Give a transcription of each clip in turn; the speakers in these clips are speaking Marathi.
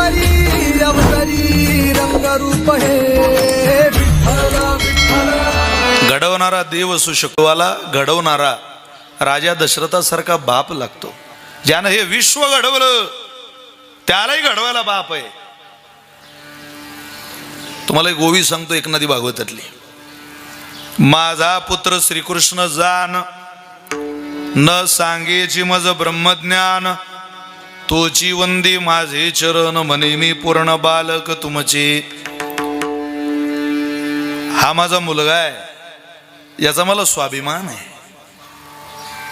अवतरी अवतरी रंगरूप हे विठ्ठल विठ्ठल। घडवणारा देव सुशकवाला घडवणारा राजा दशरथासारखा बाप लागतो. ज्यानं हे विश्व घडवलं त्यालाही घडवायला बाप आहे. तुम्हाला एक गोवी सांगतो एक नदी भागवतातली. माझा पुत्र श्रीकृष्ण जान न सांगेची मज ब्रह्मज्ञान तोची वंदी माझे चरण म्हणे मी पूर्ण बालक तुमचे. हा माझा मुलगा आहे याचा मला स्वाभिमान आहे.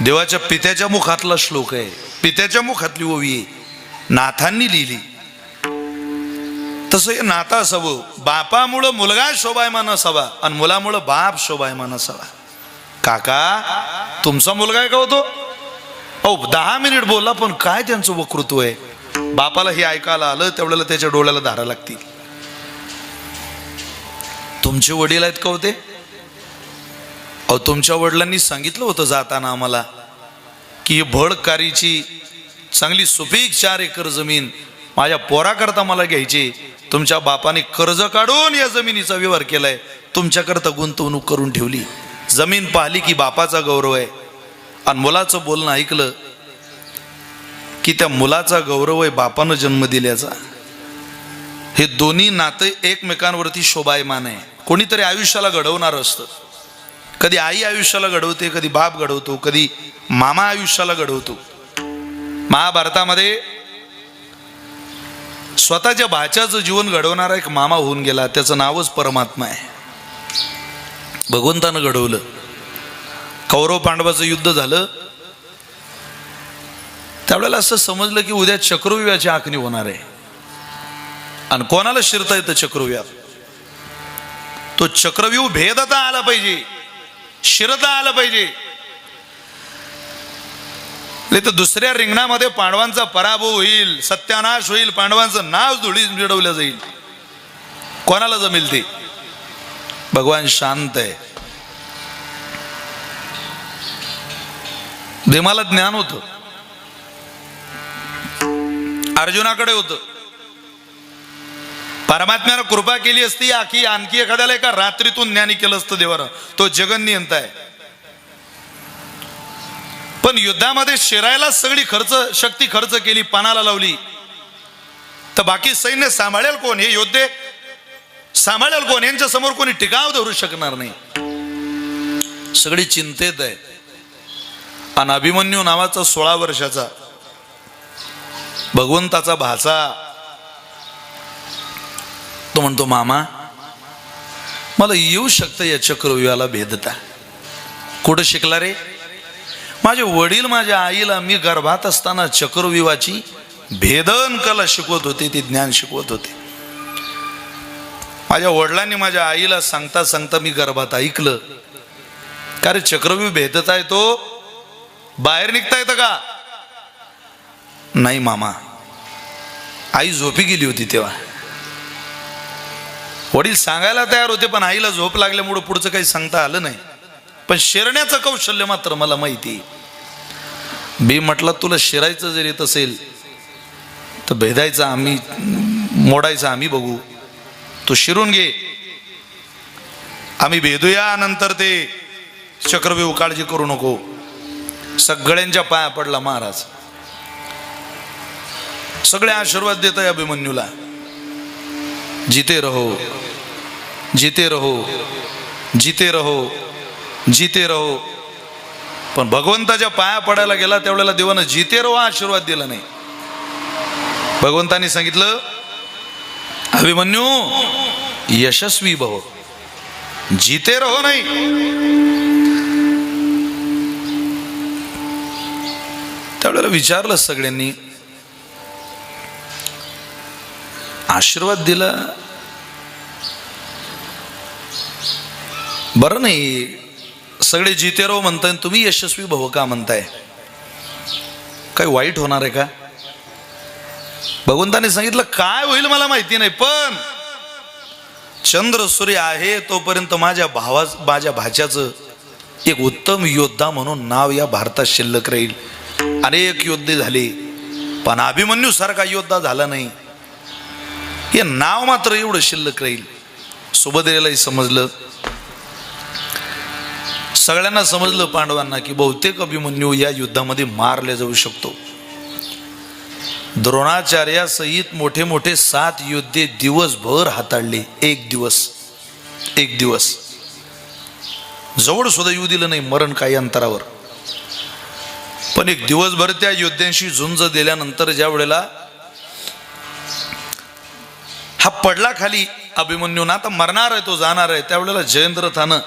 देवाच्या पित्याच्या मुखातला श्लोक आहे, पित्याच्या मुखातली ओवी आहे, नाथांनी लिहिली. तसं हे नातं असावं. बापामुळं मुलगा शोभायमान असावा आणि मुलामुळं बाप शोभायमान असावा. काका तुमचा मुलगा आहे का होतो? अहो 10 मिनिट बोलला पण काय त्यांचं वक्तृत्व आहे. बापाला हे ऐकायला आलं त्यावेळेला त्याच्या डोळ्याला धारा लागतील. तुमचे वडील आहेत का होते? अहो तुमच्या वडिलांनी सांगितलं होतं जाताना आम्हाला की भडकारीची चांगली सुपीक 4 एकर जमीन माझ्या पोराकरता मला घ्यायची. तुमच्या बापाने कर्ज काढून या जमिनीचा व्यवहार केलाय, तुमच्याकरता गुंतवणूक करून ठेवली. जमीन पाहिली की बापाचा गौरव आहे आणि मुलाचं बोलणं ऐकलं की त्या मुलाचा गौरव आहे बापानं जन्म दिल्याचा. हे दोन्ही नाते एकमेकांवरती शोभायमान आहे. कोणीतरी आयुष्याला घडवणार असतं. कधी आई आयुष्याला घडवते, कधी बाप घडवतो, कधी मामा आयुष्याला घडवतो. महाभारतामध्ये स्वतःच्या भाच्याचं जीवन घडवणारा एक मामा होऊन गेला, त्याचं नावच परमात्मा आहे. भगवंतानं घडवलं. कौरव पांडवाचं युद्ध झालं त्यावेळेला असं समजलं की उद्या चक्रव्यूहाची आखणी होणार आहे आणि कोणाला शिरता येतं चक्रव्यूहात? तो चक्रव्यूह भेदता आला पाहिजे, शिरता आला पाहिजे. नाही तर दुसऱ्या रिंगणामध्ये पांडवांचा पराभव होईल, सत्यानाश होईल, पांडवांचं नाव धुळीत मिळवलं जाईल. कोणाला जमेल ते? भगवान शांत आहे. देवाला ज्ञान होतं, अर्जुनाकडे होतं. परमात्म्यानं कृपा केली असती आणखी एखाद्याला एका रात्रीतून ज्ञानी केलं असतं देवानं. तो जगन्नियंता आहे. पण युद्धामध्ये शिरायला सगळी शक्ती खर्च केली, पानाला लावली, तर बाकी सैन्य सांभाळेल कोण? हे योद्धे सांभाळेल कोण? यांच्या समोर कोणी टिकाव धरू शकणार नाही. सगळी चिंतेत आहे. आणि अभिमन्यू नावाचा 16 वर्षाचा भगवंताचा भाचा तो म्हणतो मामा मला येऊ शकतं या चक्रव्यूहाला भेदता. कुठं शिकला रे? माझे वडील माझ्या आईला मी गर्भात असताना चक्रव्यूहाची भेदन कला शिकवत होते, ते ज्ञान शिकवत होते. माझ्या वडिलांनी माझ्या आईला सांगता सांगता मी गर्भात ऐकलं. का रे चक्रव्यूह भेदता येतो? बाहेर निघता येतं का? नाही मामा. आई झोपी गेली होती तेव्हा. वडील सांगायला तयार होते पण आईला झोप लागल्यामुळे पुढचं काही सांगता आलं नाही. पण शिरण्याचं कौशल्य मात्र मला माहिती. मी म्हटलं तुला शिरायचं जर येत असेल तर भेदायचं आम्ही, मोडायचं आम्ही बघू, तू शिरून घे, आम्ही भेदूया. नंतर ते चक्रव्यूह काळजी करू नको. सगळ्यांच्या पाया पडला महाराज. सगळे आशीर्वाद देत आहे अभिमन्यूला. जीते रहो, जीते रहो, जीते रहो, जीते रहो. पण भगवंताच्या पाया पडायला गेला त्यावेळेला देवानं जीते रहो आशीर्वाद दिला नाही. भगवंतानी सांगितलं अभिमन्यू यशस्वी भव, जीते रहो नाही. त्यावेळेला विचारलं सगळ्यांनी, आशीर्वाद दिला बरं नाही, सगळे जीते रहो म्हणताय, तुम्ही यशस्वी भव का म्हणताय? काही वाईट होणार आहे का? भगवंताने सांगितलं काय होईल मला माहिती नाही, पण चंद्र सूर्य आहे तोपर्यंत माझ्या भाच्याचं एक उत्तम योद्धा म्हणून नाव या भारतात शिल्लक राहील. अनेक योद्धे झाले पण अभिमन्यू सारखा योद्धा झाला नाही. हे नाव मात्र एवढं शिल्लक राहील. सुभद्रेलाही समजलं, सगळ्यांना समजलं पांडवांना की बहुतेक अभिमन्यू या युद्धामध्ये मारले जाऊ शकतो. द्रोणाचार्यासहित मोठे मोठे 7 योद्धे दिवसभर हाताळले. एक दिवस जवळ सुद्धा येऊ दिलं नाही मरण काही अंतरावर. पण एक दिवसभर त्या योद्ध्यांशी झुंज दिल्यानंतर ज्या वेळेला हा पडला खाली अभिमन्यू ना, आता मरणार आहे तो, जाणार आहे, त्यावेळेला जयद्रथानं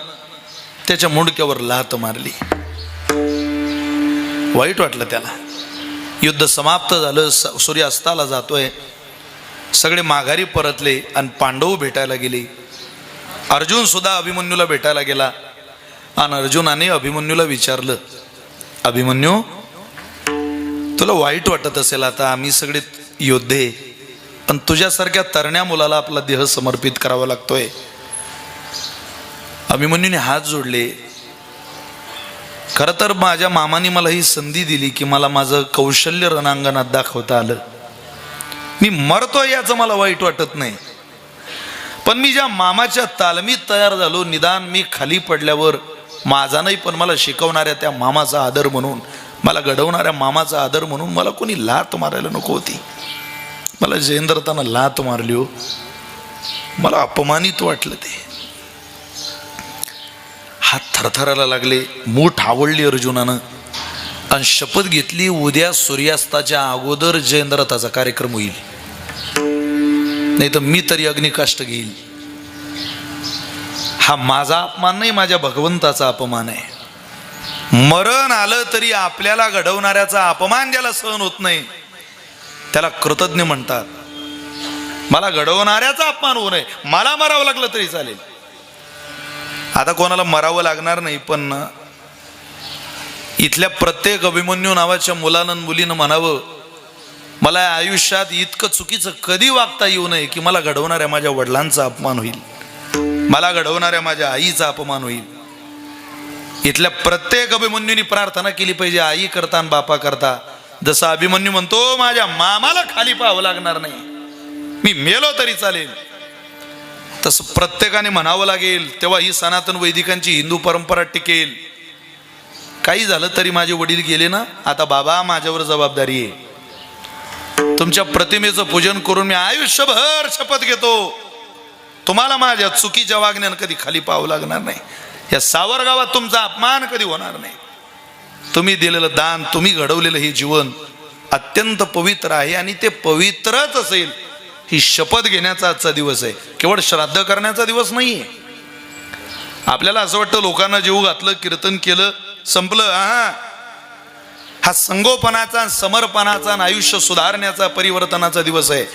त्याच्या मुंडक्यावर लात मारली. वाईट वाटलं त्याला. युद्ध समाप्त झालं, सूर्य अस्ताला जातोय, सगळे माघारी परतले आणि पांडव भेटायला गेले. अर्जुन सुद्धा अभिमन्यूला भेटायला गेला आणि अर्जुनाने अभिमन्यूला विचारलं, अभिमन्यू तुला वाईट वाटत असेल आता, आम्ही सगळे योद्धे पण तुझ्यासारख्या तरण्या मुलाला आपला देह समर्पित करावा लागतोय. अभिमन्यूने हात जोडले. खरं तर माझ्या मामाने मला ही संधी दिली की मला माझं कौशल्य रणांगणात दाखवता आलं. मी मरतोय याचं मला वाईट वाटत नाही, पण मी ज्या मामाच्या तालमीत तयार झालो, निदान मी खाली पडल्यावर माझा नाही पण मला शिकवणाऱ्या त्या मामाचा आदर म्हणून, मला घडवणाऱ्या मामाचा आदर म्हणून मला कोणी लात मारायला नको होती. मला जयद्रथानं लात मारली हो, मला अपमानित वाटलं. ते हात थरथरायला लागले. मूठ आवडली अर्जुनानं आणि शपथ घेतली, उद्या सूर्यास्ताच्या अगोदर जयद्रथाचा कार्यक्रम होईल, नाही तर मी तरी अग्निकाष्ट घेईल. हा माझा अपमान नाही, माझ्या भगवंताचा अपमान आहे. मरण आलं तरी आपल्याला घडवणाऱ्याचा अपमान ज्याला सहन होत नाही त्याला कृतज्ञ म्हणतात. मला घडवणाऱ्याचा अपमान होऊ नये, मला मरावं लागलं तरी चालेल. आता कोणाला मरावं लागणार नाही, पण इथल्या प्रत्येक अभिमन्यू नावाच्या मुलानं मुलीनं म्हणावं, मला आयुष्यात इतकं चुकीचं कधी वागता येऊ नये की मला घडवणाऱ्या माझ्या वडिलांचा अपमान होईल, मला घडवणाऱ्या माझ्या आईचा अपमान होईल. इथल्या प्रत्येक अभिमन्यूनी प्रार्थना केली पाहिजे आई करता आणि बापा करता. जसा अभिमन्यू म्हणतो माझ्या मामाला खाली पाहावं लागणार नाही, मी मेलो तरी चालेल, तसं प्रत्येकाने म्हणावं लागेल. तेव्हा ही सनातन वैदिकांची हिंदू परंपरा टिकेल. काही झालं तरी माझे वडील गेले ना, आता बाबा माझ्यावर जबाबदारी आहे. तुमच्या प्रतिमेचं पूजन करून मी आयुष्यभर शपथ घेतो, तुम्हाला माझ्या चुकीच्या वागण्यानं कधी खाली पाहावं लागणार नाही. या सावरगावात तुमचा अपमान कधी होणार नाही. तुम्ही दिलेलं दान, तुम्ही घडवलेलं हे जीवन अत्यंत पवित्र आहे आणि ते पवित्रच असेल ही शपथ घेण्याचा आजचा दिवस आहे. केवळ श्राद्ध करण्याचा दिवस नाहीये. आपल्याला असं वाटतं लोकांना जीव घातलं, कीर्तन केलं, संपलं. हा संगोपनाचा, समर्पणाचा, आयुष्य सुधारण्याचा, परिवर्तनाचा दिवस आहे.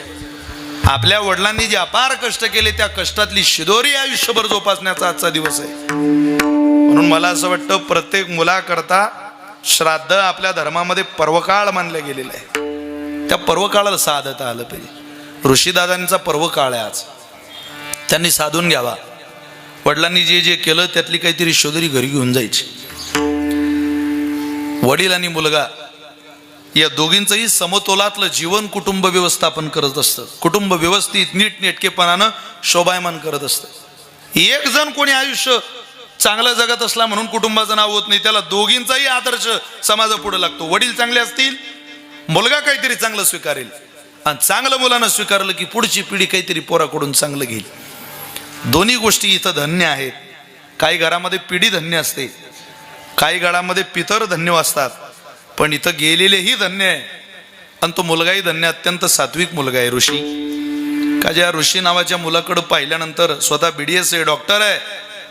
आपल्या वडिलांनी जे अपार कष्ट केले त्या कष्टातली शिदोरी आयुष्यभर जोपासण्याचा आजचा दिवस आहे. म्हणून मला असं वाटतं प्रत्येक मुलाकरता श्राद्ध आपल्या धर्मामध्ये पर्वकाळ मानलं गेलेलं आहे. त्या पर्वकाळाला साधता आलं पाहिजे. ऋषीदादांचा पर्वकाळ आहे आज, त्यांनी साधून घ्यावा. वडिलांनी जे जे केलं त्यातली काहीतरी शिदोरी घरी घेऊन जायची. वडील आणि मुलगा या दोघींचंही समतोलातलं जीवन कुटुंब व्यवस्थापन करत असतं. कुटुंब व्यवस्थित नीटनेटकेपणानं शोभायमान करत असतं. एक जण कोणी आयुष्य चांगलं जगत असला म्हणून कुटुंबाचं नाव होत नाही, त्याला दोघींचाही आदर्श समाजापुढे लागतो. वडील चांगले असतील, मुलगा काहीतरी चांगलं स्वीकारेल, आणि चांगलं मुलानं स्वीकारलं की पुढची पिढी काहीतरी पोराकडून चांगलं घेईल. दोन्ही गोष्टी इथं धन्य आहेत. काही घरामध्ये पिढी धन्य असते, काही घरामध्ये पितर धन्य असतात, पण इथं गेलेलेही धन्य आहे. आणि तो मुलगाही धन्य, अत्यंत सात्विक मुलगा आहे. ऋषी का ज्या ऋषी नावाच्या मुलाकडं पाहिल्यानंतर स्वतः BDS आहे, डॉक्टर आहे,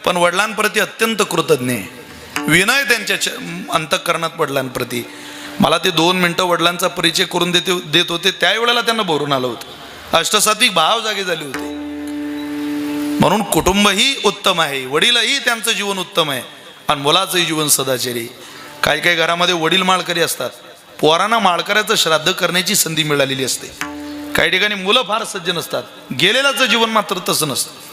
पण वडिलांप्रती अत्यंत कृतज्ञ आहे. विनय त्यांच्या अंतःकरणात वडिलांप्रती. मला ते 2 मिनिटं वडिलांचा परिचय करून देत होते, त्यावेळेला त्यांना भरून आलं होतं. अष्टसात्विक भाव जागे झाले होते. म्हणून कुटुंबही उत्तम आहे, वडीलही त्यांचं जीवन उत्तम आहे, आणि मुलाचंही जीवन सदाचारी. काही काही घरामध्ये वडील माळकरी असतात, पोरांना माळकऱ्याचं श्राद्ध करण्याची संधी मिळालेली असते. काही ठिकाणी मुलं फार सज्जन असतात, गेलेल्याचं जीवन मात्र तसं नसतं.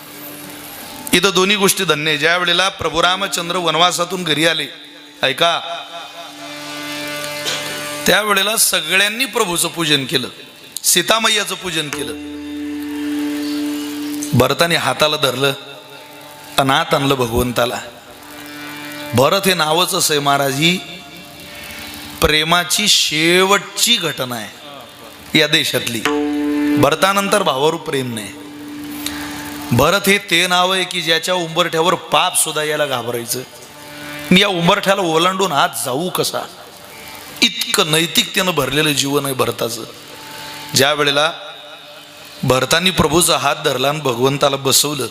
इथं दोन्ही गोष्टी धन्य आहे. ज्या वेळेला प्रभू रामचंद्र वनवासातून घरी आले, ऐका, त्यावेळेला सगळ्यांनी प्रभूचं पूजन केलं, सीतामय्याचं पूजन केलं. भरताने हाताला धरलं, अनाथ आणलं भगवंताला. भरत हे नावच आहे महाराज, ही प्रेमाची शेवटची घटना आहे या देशातली. भरतानंतर भावावर प्रेम नाही. भरत हे ते नाव आहे की ज्याच्या उंबरठ्यावर पाप सुद्धा यायला घाबरायचं. मी या उंबरठ्याला ओलांडून हात जाऊ कसा, इतकं नैतिकतेनं भरलेलं जीवन आहे भरताचं. ज्या वेळेला भरतांनी प्रभूचा हात धरला आणि भगवंताला बसवलं,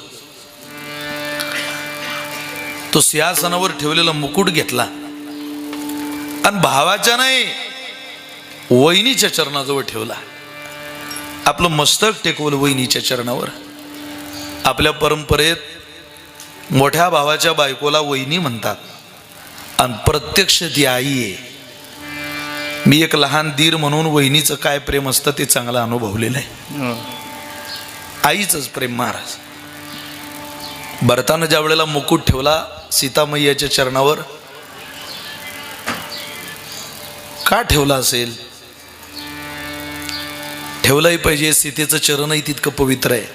तो सिंहासनावर ठेवलेला मुकुट घेतला आणि भावाच्या नाही वहिनीच्या चरणाजवळ ठेवला. आपलं मस्तक टेकवलं वहिनीच्या चरणावर. आपल्या परंपरेत मोठ्या भावाच्या बायकोला वहिनी म्हणतात आणि प्रत्यक्ष ती आई आहे. मी एक लहान दीर म्हणून वहिनीचं काय प्रेम असतं ते चांगलं अनुभवलेलं आहे. आईचंच प्रेम महाराज. भरतानं ज्या वेळेला मुकुट ठेवला सीतामय्याच्या चरणावर, का ठेवला असेल? ठेवलाही पाहिजे, सीतेचं चरणही तितकं पवित्र आहे.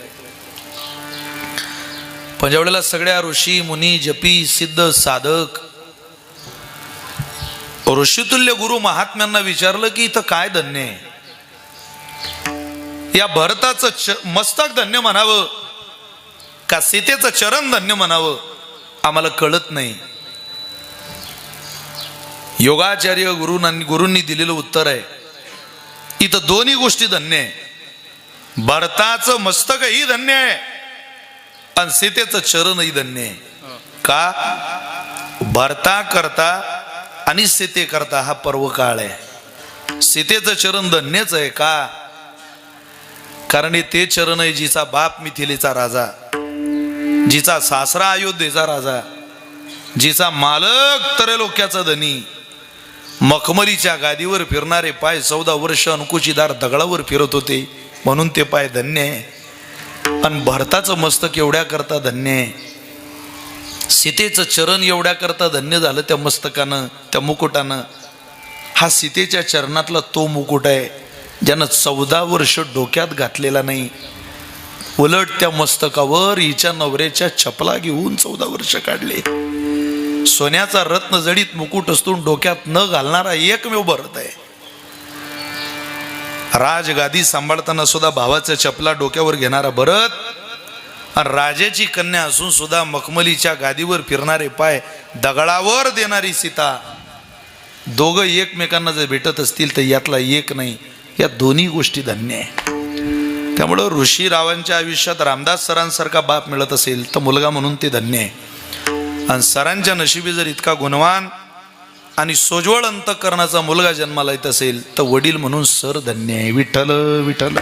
पण ज्या वेळेला सगळ्या ऋषी मुनी जपी सिद्ध साधक ऋषितुल्य गुरु महात्म्यांना विचारलं की इथं काय धन्य आहे, या भरताचं मस्तक धन्य म्हणावं का सीतेचं चरण धन्य म्हणावं, आम्हाला कळत नाही. योगाचार्य गुरूंनी दिलेलं उत्तर आहे, इथं दोन्ही गोष्टी धन्य आहे. भरताचं मस्तकही धन्य आहे आणि सीतेचं चरणही धन्य आहे. का? भरता करता आणि सीते करता हा पर्व काळ आहे. सीतेचं चरण धन्यच आहे. का? कारण हे ते चरण आहे जिचा बाप मिथिलेचा राजा, जिचा सासरा अयोध्येचा राजा, जिचा मालक त्रैलोक्याचा धनी, मखमलीच्या गादीवर फिरणारे पाय 14 वर्ष अंकुशीदार दगडावर फिरत होते म्हणून ते पाय धन्य आहे. आणि भरताचं मस्तक एवढ्या करता धन्य आहे, सीतेचं चरण एवढ्या करता धन्य झालं त्या मस्तकानं, त्या मुकुटानं. हा सीतेच्या चरणातला तो मुकुट आहे ज्यानं 14 वर्ष डोक्यात घातलेला नाही. उलट त्या मस्तकावर हिच्या नवऱ्याच्या चपला घेऊन 14 वर्ष काढले. सोन्याचा रत्न जडीत मुकुट असतून डोक्यात न घालणारा एकमेव भरत आहे. राजगादी सांभाळताना सुद्धा भावाच्या चपला डोक्यावर घेणारा भरत, आणि राजाची कन्या असून सुद्धा मखमलीच्या गादीवर फिरणारे पाय दगडावर देणारी सीता, दोघं एकमेकांना जर भेटत असतील तर यातला एक नाही. या दोन्ही गोष्टी धन्य आहे. त्यामुळं ऋषी रावांच्या आयुष्यात रामदास सरांसारखा बाप मिळत असेल तर मुलगा म्हणून ते धन्य आहे. आणि सरांच्या नशिबी जर इतका गुणवान आणि सोज्वळ अंतःकरणाचा मुलगा जन्माला येत असेल तर वडील म्हणून सर धन्य आहे. विठ्ठल विठ्ठल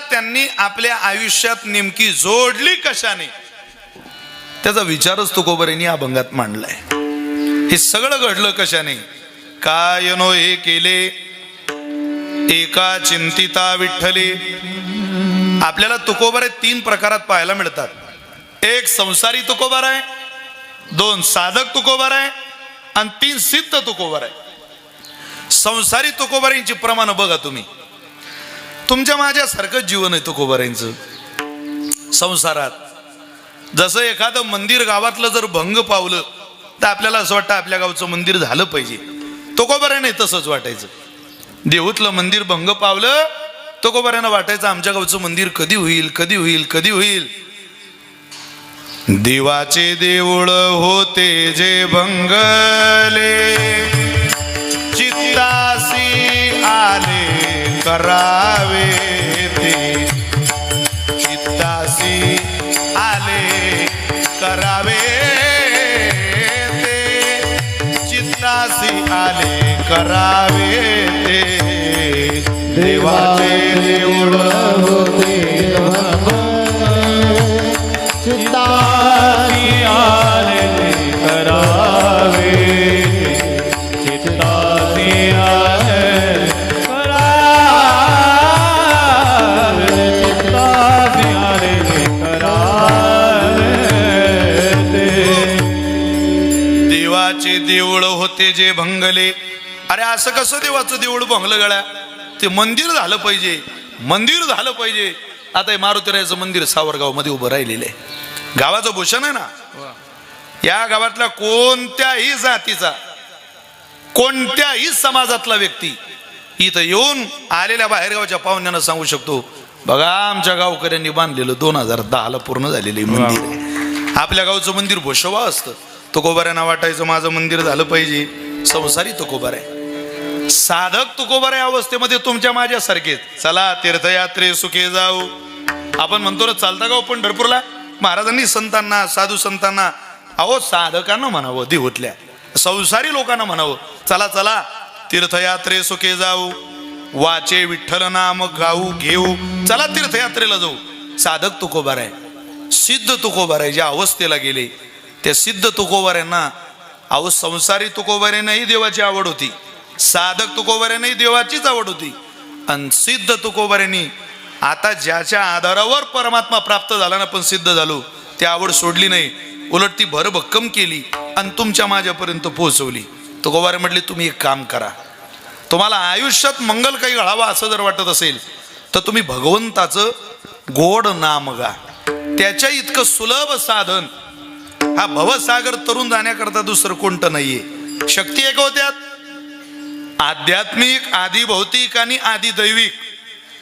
त्यांनी आपल्या आयुष्यात नेमकी जोडली कशाने, त्याचा विचारच तुकोबारांनी अभंगात मांडलाय. हे सगळं घडलं कशाने? काय नो हे केले एका चिंतिता विठ्ठले. आपल्याला तुकोबार 3 प्रकारात पाहायला मिळतात. एक संसारी तुकोबार आहे, 2 साधक तुकोबार आहे आणि 3 सिद्ध तुकोबार आहे. संसारी तुकोबारांची प्रमाण बघा तुम्ही. तुमच्या माझ्यासारखंच जीवन आहे तुकोबारांचं. संसारात जसं एखादं मंदिर गावातलं जर भंग पावलं तर आपल्याला असं वाटतं आपल्या गावचं मंदिर झालं पाहिजे. तुकोबारांना तसंच वाटायचं. देहूतलं मंदिर भंग पावलं, तुकोबारांना वाटायचं आमच्या गावचं मंदिर कधी होईल, कधी होईल, कधी होईल. देवाचे देऊळ होते जे भंगले, चित्तासी आले करावे ते, चित्तासी आले करावे ते, चित्तासी आले करावे ते. देवाचे देऊळ होते चित्तासी आले करावे, चित्ता देवाचे देऊळ होते जे भंगले. अरे असं कसं देवाचं देऊळ भंगलं गळ्या? ते मंदिर झालं पाहिजे, मंदिर झालं पाहिजे. आता हे मारुतीरायाचं मंदिर सावरगाव मध्ये उभं राहिलेलं आहे. गावाचं भूषण आहे ना. या गावातल्या कोणत्याही जातीचा, कोणत्याही समाजातला व्यक्ती इथं येऊन आलेल्या बाहेरगावच्या पाहुण्यांना सांगू शकतो, बघा आमच्या गावकऱ्यांनी बांधलेलं 2010ला पूर्ण झालेलं मंदिर आहे. आपल्या गावचं मंदिर भोशवा असतं. तुकोबाऱ्यांना वाटायचं माझं मंदिर झालं पाहिजे. संसारी तुकोबार आहे, साधक तुकोबार आहे अवस्थेमध्ये तुमच्या माझ्यासारखेच. चला तीर्थयात्रे सुखे जाऊ. आपण म्हणतो ना चालता गाव पंढरपूरला. महाराजांनी संतांना, साधू संतांना, अहो साधकांना म्हणावं, देहोतल्या संसारी लोकांना म्हणावं, चला चला तीर्थयात्रे सुखे जाऊ, वाचे विठ्ठल नाम गाऊ घेऊ, चला तीर्थयात्रेला जाऊ. साधक तुकोबार आहे, सिद्ध तुकोबार आहे. ज्या अवस्थेला गेले त्या सिद्ध तुकोबाऱ्यांना, अहो संसारी तुकोबाऱ्यांनाही देवाची आवड होती, साधक तुकोबाऱ्यांनाही देवाचीच आवड होती. आणि सिद्ध तुकोबाऱ्यांनी आता ज्याच्या आधारावर परमात्मा प्राप्त झाला ना, पण सिद्ध झालो, ती आवड सोडली नाही, उलट ती भरभक्कम केली आणि तुमच्या माझ्यापर्यंत पोहोचवली. तुकोबारे म्हटले तुम्ही एक काम करा, तुम्हाला आयुष्यात मंगल काही घडावा असं जर वाटत असेल तर तुम्ही भगवंताचं गोड नाम गा. त्याच्या इतकं सुलभ साधन हा भवसागर तरुण जाण्याकरता दुसरं कोणतं नाहीये. शक्ती एक होत्यात, आध्यात्मिक, आधी भौतिक आणि आधी दैविक,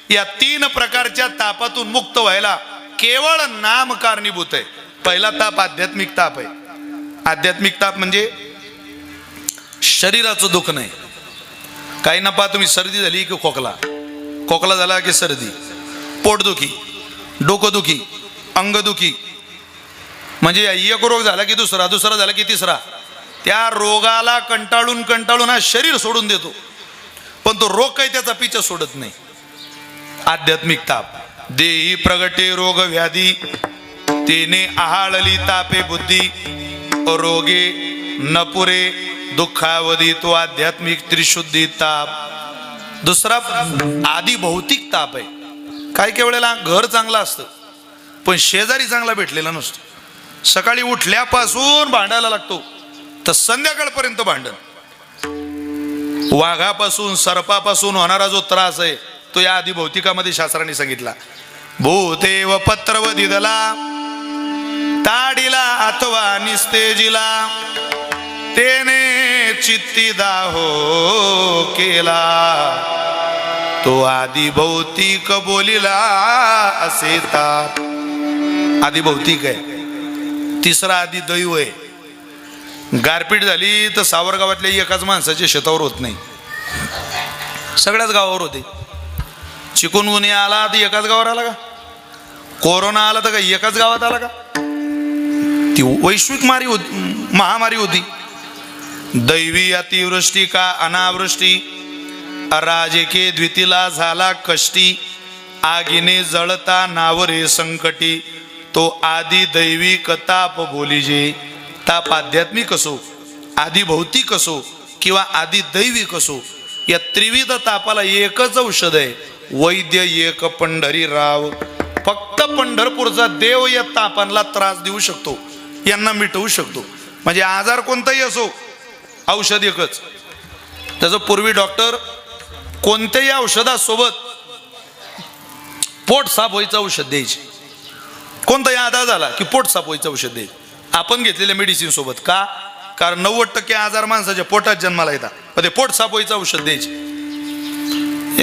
या 3 प्रकारच्या तापातून मुक्त व्हायला केवळ नाम कारणीभूत आहे. पहिला ताप आध्यात्मिक ताप आहे. आध्यात्मिक ताप म्हणजे शरीराचं दुःख नाही. काही ना पहा तुम्ही, सर्दी झाली की खोकला, खोकला झाला की सर्दी, पोटदुखी, डोकंदुखी, अंगदुखी, म्हणजे एक रोग झाला की दुसरा, दुसरा झाला की तिसरा. त्या रोगाला कंटाळून कंटाळून हा शरीर सोडून देतो, पण तो रोग काही त्याचा पिछा सोडत नाही. आध्यात्मिक ताप. देही प्रगटे रोग व्याधी, तेने आहाळली तापे बुद्धी, रोगे नपुरे दुःखावधी, तो आध्यात्मिक त्रिशुद्धी ताप. दुसरा आधी भौतिक ताप आहे. काही काही वेळेला घर चांगलं असतं पण शेजारी चांगला भेटलेला नसतो. सकाळी उठल्यापासून भांडायला लागतो तर संध्याकाळपर्यंत भांडण. वाघापासून सर्पापासून होणारा जो त्रास आहे तो या आधी भौतिकामध्ये शास्त्राने सांगितला. भूतेव पत्रव दिदला, ताडीला अथवा निस्तेजिला, तेने चित्ती दाहो केला, तो आधी भौतिक बोलिला असे ताप. आधी भौतिक आहे. तिसरा आधी दैव आहे. गारपीट झाली तर सावरगावातल्या एकाच माणसाच्या शेतावर होत नाही, सगळ्याच गावावर होते. चिकुनगुनिया आला तर एकाच गावावर आला का? कोरोना आला तर का एकाच गावात आला का? ती वैश्विक महामारी होती. दैवी अतिवृष्टी का अनावृष्टी, राजके द्वितीला झाला कष्टी, आगीने जळता नावरे संकटी, तो आधी दैविक ताप बोलीजे. ताप आध्यात्मिक असो, आधी भौतिक असो किंवा आधी दैविक असो, या त्रिविध तापाला एकच औषध आहे, वैद्य एक पंढरीराव. फक्त पंढरपूरचा देव या तापांना त्रास देऊ शकतो, यांना मिटवू शकतो. म्हणजे आजार कोणताही असो, औषध एकच. त्याचं पूर्वी डॉक्टर कोणत्याही औषधासोबत पोट साफ व्हायचं औषध द्यायचे. कोणताही आजार झाला की पोट साफ व्हायचं औषध द्यायचे आपण घेतलेल्या मेडिसिन सोबत. का? कारण 90% आजार माणसाच्या पोटात जन्माला येतात, पण ते पोट साफ व्हायचं औषध द्यायचे.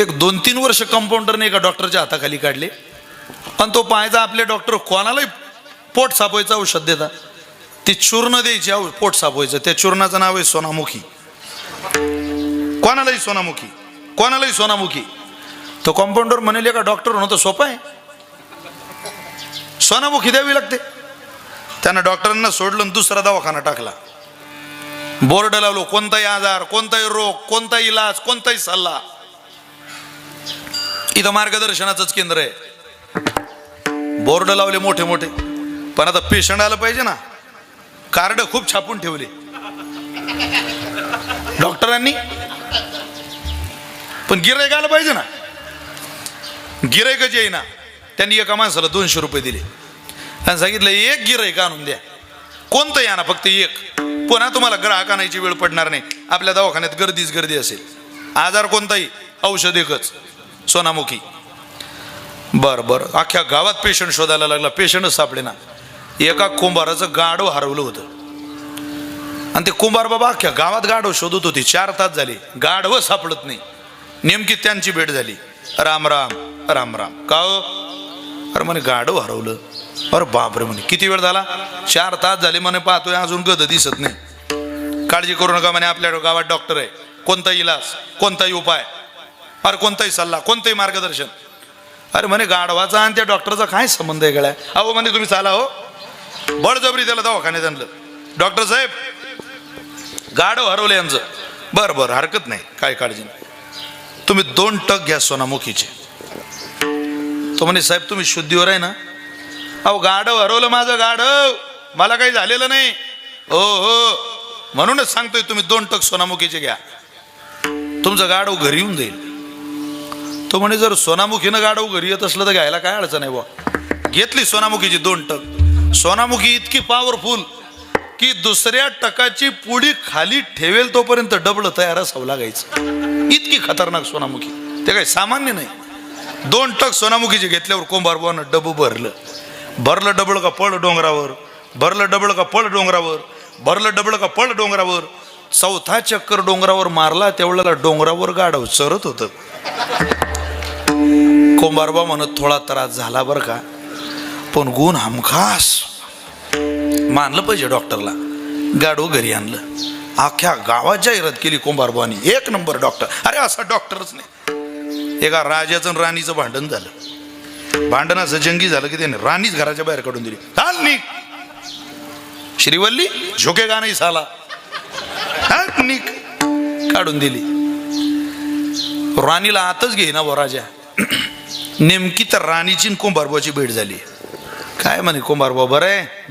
एक 2-3 वर्ष कंपाऊंडरने एका डॉक्टरच्या हाताखाली काढले, पण तो पाहायचा आपले डॉक्टर कोणालाही पोट साफ व्हायचं औषध देतात. ती चूर्ण द्यायची पोट साफ व्हायचं. त्या चूर्णाचं नाव आहे सोनामुखी. कोणालाही सोनामुखी, कोणालाही सोनामुखी. तो कंपाऊंडर म्हणेल का डॉक्टर होणं तर सोपं आहे, सोनामुखी द्यावी लागते. त्यानं डॉक्टरांना सोडलं, दुसरा दवाखाना टाकला, बोर्ड लावलो, कोणताही आजार, कोणताही रोग, कोणताही इलाज, कोणताही सल्ला. इथं मार्गदर्शनाचंच केंद्र आहे. बोर्ड लावले मोठे मोठे, पण आता पेशंट आलं पाहिजे ना, कार्ड खूप छापून ठेवले डॉक्टरांनी, पण गिराईक आलं पाहिजे ना. गिराईकच येईना. त्यांनी एका माणसाला 200 रुपये दिले आणि सांगितलं एक गिराईक आणून द्या, कोणतंही आणा, फक्त एक. पुन्हा तुम्हाला ग्राहक आणायची वेळ पडणार नाही. आपल्या दवाखान्यात गर्दीच गर्दी असेल. आजार कोणताही, औषध एकच, सोनामुखी. बरं अख्ख्या गावात पेशंट शोधायला लागला, पेशंटच सापडे ना. एका कुंभाराचं गाढव हरवलं होतं आणि ते कुंभार बाबा अख्ख्या गावात गाढव शोधत होते. 4 तास झाले, गाढव सापडत नाही. नेमकी त्यांची भेट झाली. राम राम राम राम. का हो? अरे म्हणे गाढव हरवलं. अरे बापरे म्हणे, किती वेळ झाला? 4 तास झाले म्हणे, पाहतोय अजून गध दिसत नाही. काळजी करू नका म्हणे, आपल्या गावात डॉक्टर आहे. कोणताही इलाज, कोणताही उपाय, अरे कोणताही सल्ला, कोणतंही मार्गदर्शन. अरे म्हणे गाढवाचा आणि त्या डॉक्टरचा काय संबंध आहे गळ्या? अहो म्हणे तुम्ही चाला हो. बळजबरी त्याला दवाखान्यात आणलं. डॉक्टर साहेब गाढव हरवलं यांचं. बरं हरकत नाही, काय काळजी नाही. तुम्ही 2 टक घ्या सोनामुखीचे. तो म्हणे साहेब तुम्ही शुद्धीवर आहे ना? अहो गाढव हरवलं माझं, गाढव, मला काही झालेलं नाही. हो म्हणूनच सांगतोय तुम्ही 2 टक सोनामुखीचे घ्या, तुमचं गाढव घरी येऊन जाईल. तो म्हणे जर सोनामुखीनं गाढव घरी येत असलं तर घ्यायला काय अडचण आहे बुवा. घेतली सोनामुखीची 2 टक. सोनामुखी इतकी पॉवरफुल की दुसऱ्या टकाची पुडी खाली ठेवेल तोपर्यंत डबल तयार असावं लागायचं. इतकी खतरनाक सोनामुखी, ते काही सामान्य नाही. 2 टक सोनामुखीचे घेतल्यावर कुंभारबानं डबू भरलं डबल का पळ डोंगरावर, भरलं डबल का पळ डोंगरावर, भरलं डबल का पळ डोंगरावर. 4था चक्कर डोंगरावर मारला तेवढ्याला डोंगरावर गाढव चरत होतं. कुंभारबा म्हणत थोडा त्रास झाला बरं का, पण गुण हमखास. मानलं पाहिजे डॉक्टरला. गाढव घरी आणलं. अख्ख्या गावात जाहिरात केली कुंभारबानी, 1 नंबर डॉक्टर. अरे असा डॉक्टरच नाही. एका राजाचं आणि राणीचं भांडण झालं. भांडणाचं जंगी झालं की त्याने राणीच घराच्या बाहेर काढून दिली. चाल निघ श्रीवल्ली, झोकेगा नाही साला, निघ. काढून दिली. राणीला आतच घेईना व राजा. नेमकी तर राणीची कुंभारबाची भेट झाली. काय म्हणे कुंभारबा, बरं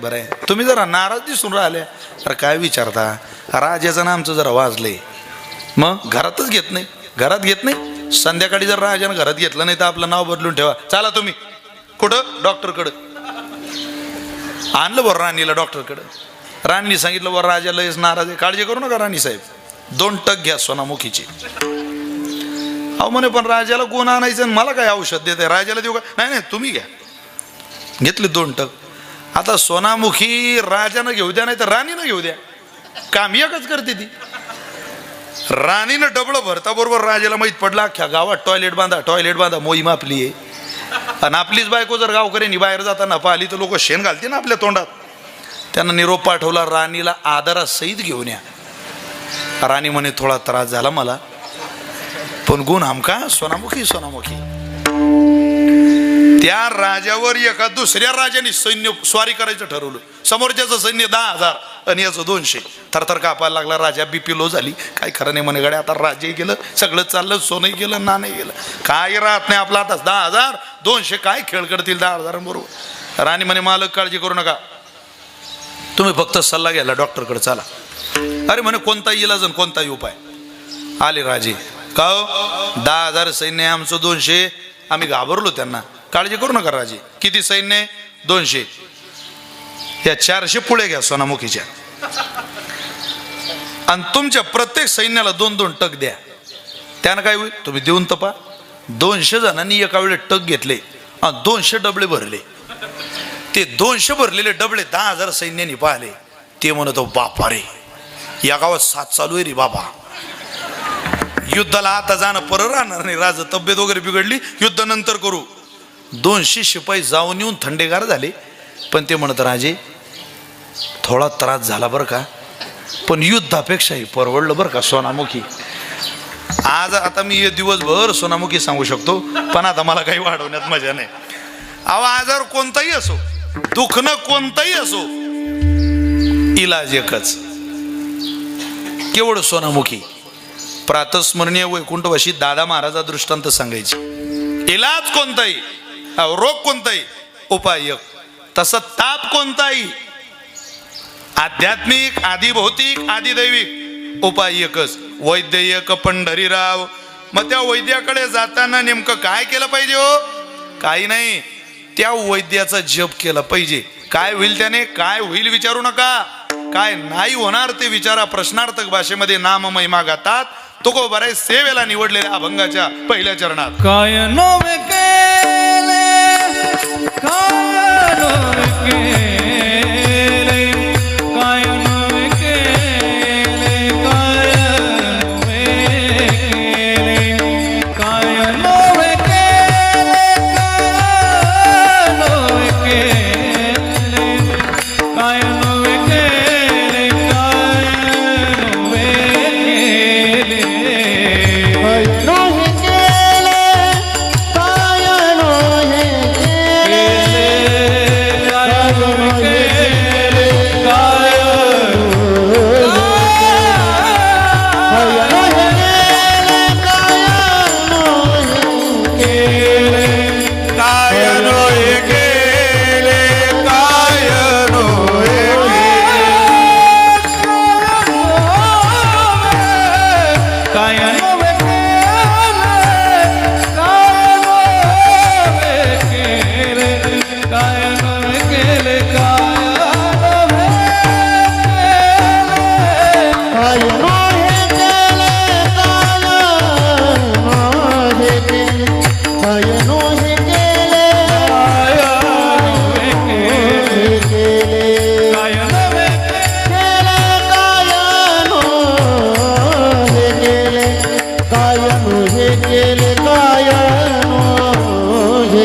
आहे तुम्ही जरा नाराज दिसून राहिले. अरे काय विचारता, राजाचं ना आमचं जरा वाजलंय. मग घरातच घेत नाही, घरात घेत नाही. संध्याकाळी जर राजानं घरात घेतलं नाही तर आपलं नाव बदलून ठेवा. चला तुम्ही कुठं? डॉक्टरकडं. आणलं बरं राणीला डॉक्टरकडं. राणीने सांगितलं बरं राजा लयच नाराज आहे, काळजी करू नका राणी साहेब, 2 टक घ्या सोनामुखीचे. अहो म्हणे पण राजाला कोण आणायचं आणि मला काय औषध देते, राजाला देऊ का? नाही तुम्ही घ्या. घेतले 2 टक. आता सोनामुखी राजानं घेऊ द्या नाही तर राणीनं घेऊ द्या, काम एकच करते ती. राणीनं डबल भरता बरोबर राजाला माहीत पडला अख्ख्या गावात टॉयलेट बांधा मोहीम आपली आहे. आणि आपलीच बायको जर गावकऱ्यांनी बाहेर जाताना पाहिली तर लोक शेण घालते ना आपल्या तोंडात. त्यांना निरोप पाठवला, राणीला आदरासहित घेऊन या. राणी म्हणे थोडा त्रास झाला मला, पण गुण हमका सोनामुखी. त्या राजावर एका दुसऱ्या राजाने सैन्य स्वारी करायचं ठरवलं. समोरच्याचं सैन्य 10,000 आणि याचं 200. थरथर कापायला लागला. राजा बीपी लो झाली. काय खरं नाही म्हणे गड्या, आता राज्यही गेलं, सगळं चाललं, सोनंही गेलं, नाणंही गेलं, काय राहत नाही आपला. आता 10,000 200 काय खेळ करतील 10,000 बरोबर. राणी म्हणे मालक काळजी करू नका, तुम्ही फक्त सल्ला घ्यायला डॉक्टरकडे चला. अरे म्हणे कोणताही इलाज आणि कोणताही उपाय. आले राजे. का 10,000 सैन्य आमचं 200. आम्ही घाबरलो त्यांना. काळजी करू नका राजे. किती सैन्य? 200. या 400 पुढे घ्या सोनामुखीच्या आणि तुमच्या प्रत्येक सैन्याला 2-2 टक द्या. त्यानं काय होईल तुम्ही देऊन तपा. 200 जणांनी एका वेळेस टक घेतले आणि 200 डबळे भरले. ते 200 भरलेले डबळे 10,000 सैन्याने पाहिले. ते म्हणत बापा रे, या गावात 7 चालू आहे रे बाबा, युद्धाला आता जाणं परत राहणार नाही. राजा तब्येत वगैरे बिघडली, युद्ध नंतर करू. 200 शिपाई जाऊन येऊन थंडेगार झाले. पण ते म्हणत राजे थोडा त्रास झाला बरं का, पण युद्धापेक्षाही परवडलं बरं का सोनामुखी. आज आता मी हे दिवसभर सोनामुखी सांगू शकतो, पण आता मला काही वाढवण्यात मजा नाही. अहो आजार कोणताही असो, दुखणं कोणताही असो, इलाज एकच, केवळ सोनामुखी. प्रातस्मरणीय वैकुंठवासी दादा महाराजा दृष्टांत सांगायचे. इलाज कोणताही, रोग कोणताही, उपाय एक. तसं ताप कोणताही, आध्यात्मिक आधी भौतिक आधी दैविक, उपाय एकच, वैद्य एक पंढरीराव. मग त्या वैद्याकडे जाताना नेमकं काय केलं पाहिजे हो? काही नाही, त्या वैद्याचा जप केला पाहिजे. काय होईल त्याने, काय होईल विचारू नका. काय नाही होणार ते विचारा. प्रश्नार्थक भाषेमध्ये नाम महिमा गातात. तुकोबा रे सेवेला निवडलेल्या अभंगाच्या पहिल्या चरणात काय नवे केले, काय नवे केले, काय नवे केले, काय नवे केले, काय नवे केले, काय नवे केले, काय नवे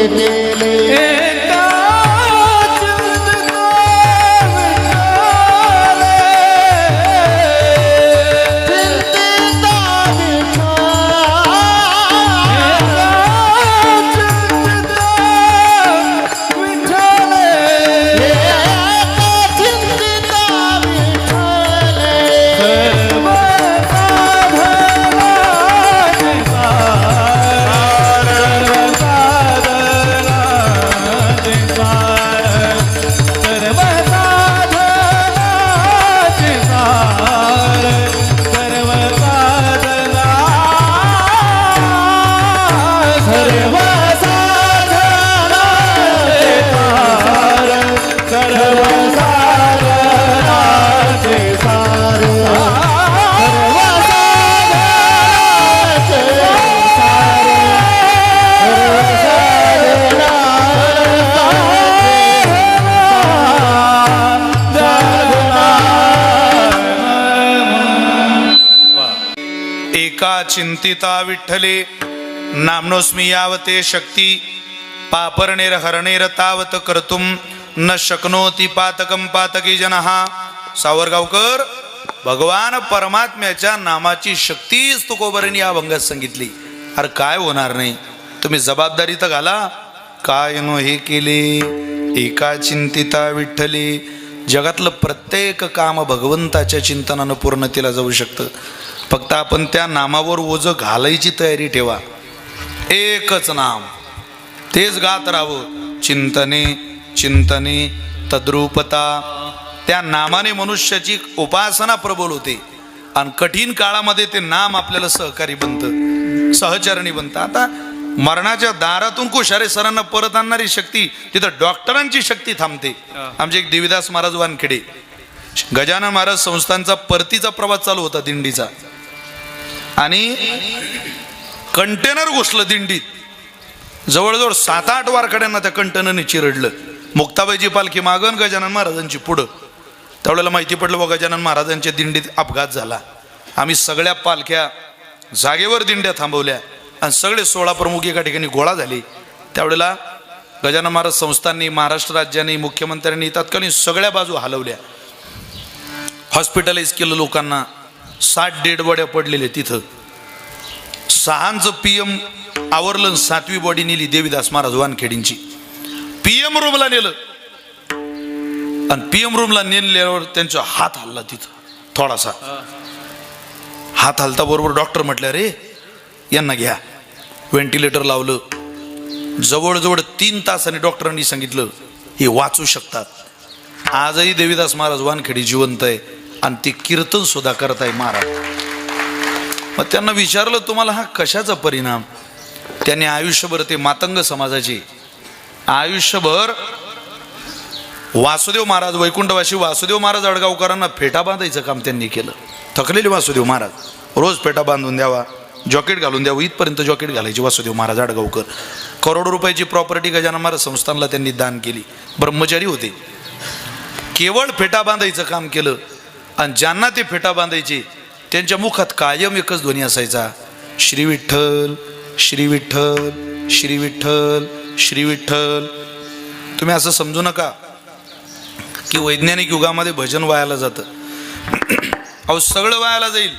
केले. चिंतिता विठ्ठले नामनोस्मी यावते शक्ती पापरणेर हरणेर तावत कर्तुम न शक्नोती पातकम पातकी जनहा. सावरगावकर भगवान परमात्म्याच्या नामाची शक्तीच तुकोबारांनी या अभंगात सांगितली. अरे काय होणार नाही, तुम्ही जबाबदारी तर घाला. काय नो हे केले एका चिंतिता विठ्ठले. जगातलं प्रत्येक काम भगवंताच्या चिंतनानं पूर्णतेला जाऊ शकतं. फक्त आपण त्या नामावर ओझं घालायची तयारी ठेवा. एकच नाम तेच गात राहावं. चिंतने चिंतने तद्रूपता. त्या नामाने मनुष्याची उपासना प्रबल होते आणि कठीण काळामध्ये ते नाम आपल्याला सहकारी बनतं, सहचरणी बनतं. आता मरणाच्या दारातून कुशारे सरांना परत आणणारी शक्ती तिथं डॉक्टरांची शक्ती थांबते. आमचे एक देवीदास महाराज वानखेडे, गजानन महाराज संस्थांचा परतीचा प्रवास चालू होता दिंडीचा आणि कंटेनर घुसलं दिंडीत. जवळजवळ 7-8 वारकड्यांना त्या कंटेनरने चिरडलं. मुक्ताबाईची पालखी मागन गजानन महाराजांची पुढं. त्यावेळेला माहिती पडलं व गजानन महाराजांच्या दिंडीत अपघात झाला. आम्ही सगळ्या पालख्या जागेवर दिंड्या थांबवल्या आणि सगळे 16 प्रमुख एका ठिकाणी गोळा झाले. त्यावेळेला गजानन महाराज संस्थांनी, महाराष्ट्र राज्याने, मुख्यमंत्र्यांनी तात्कालीन सगळ्या बाजू हलवल्या. हॉस्पिटलाइज केलं लोकांना. 60 डेड बॉड्या पडलेल्या तिथं. 6चं PM आवरलं. 7वी बॉडी नेली देवीदास महाराज वानखेडींची. PM रूमला नेलं आणि PM रूमला नेल्यावर त्यांचा हात हल्ला. तिथं थोडासा हात हलता बरोबर डॉक्टर म्हटलं रे यांना घ्या. व्हेंटिलेटर लावलं. जवळजवळ 3 तासांनी डॉक्टरांनी सांगितलं हे वाचू शकतात. आजही देवीदास महाराज वानखेडी जिवंत आहे आणि ते कीर्तन सुद्धा करत आहे महाराज. मग त्यांना विचारलं तुम्हाला हा कशाचा परिणाम. त्याने आयुष्यभर ते मातंग समाजाचे आयुष्यभर वासुदेव महाराज वैकुंठवासी वासुदेव महाराज अडगावकरांना फेटा बांधायचं काम त्यांनी केलं. थकलेले वासुदेव महाराज रोज फेटा बांधून द्यावा, जॉकेट घालून द्यावं, इथपर्यंत जॉकेट घालायची वासुदेव महाराज अडगावकर. करोडो रुपयाची प्रॉपर्टी गजानन महाराज संस्थानला त्यांनी दान केली. ब्रह्मचारी होते, केवळ फेटा बांधायचं काम केलं. आणि ज्यांना ते फेटा बांधायचे त्यांच्या मुखात कायम एकच ध्वनी असायचा, श्री विठ्ठल श्री विठ्ठल श्री विठ्ठल श्री विठ्ठल. तुम्ही असं समजू नका की वैज्ञानिक युगामध्ये भजन वायाला जातं. अहो सगळं वायाला जाईल,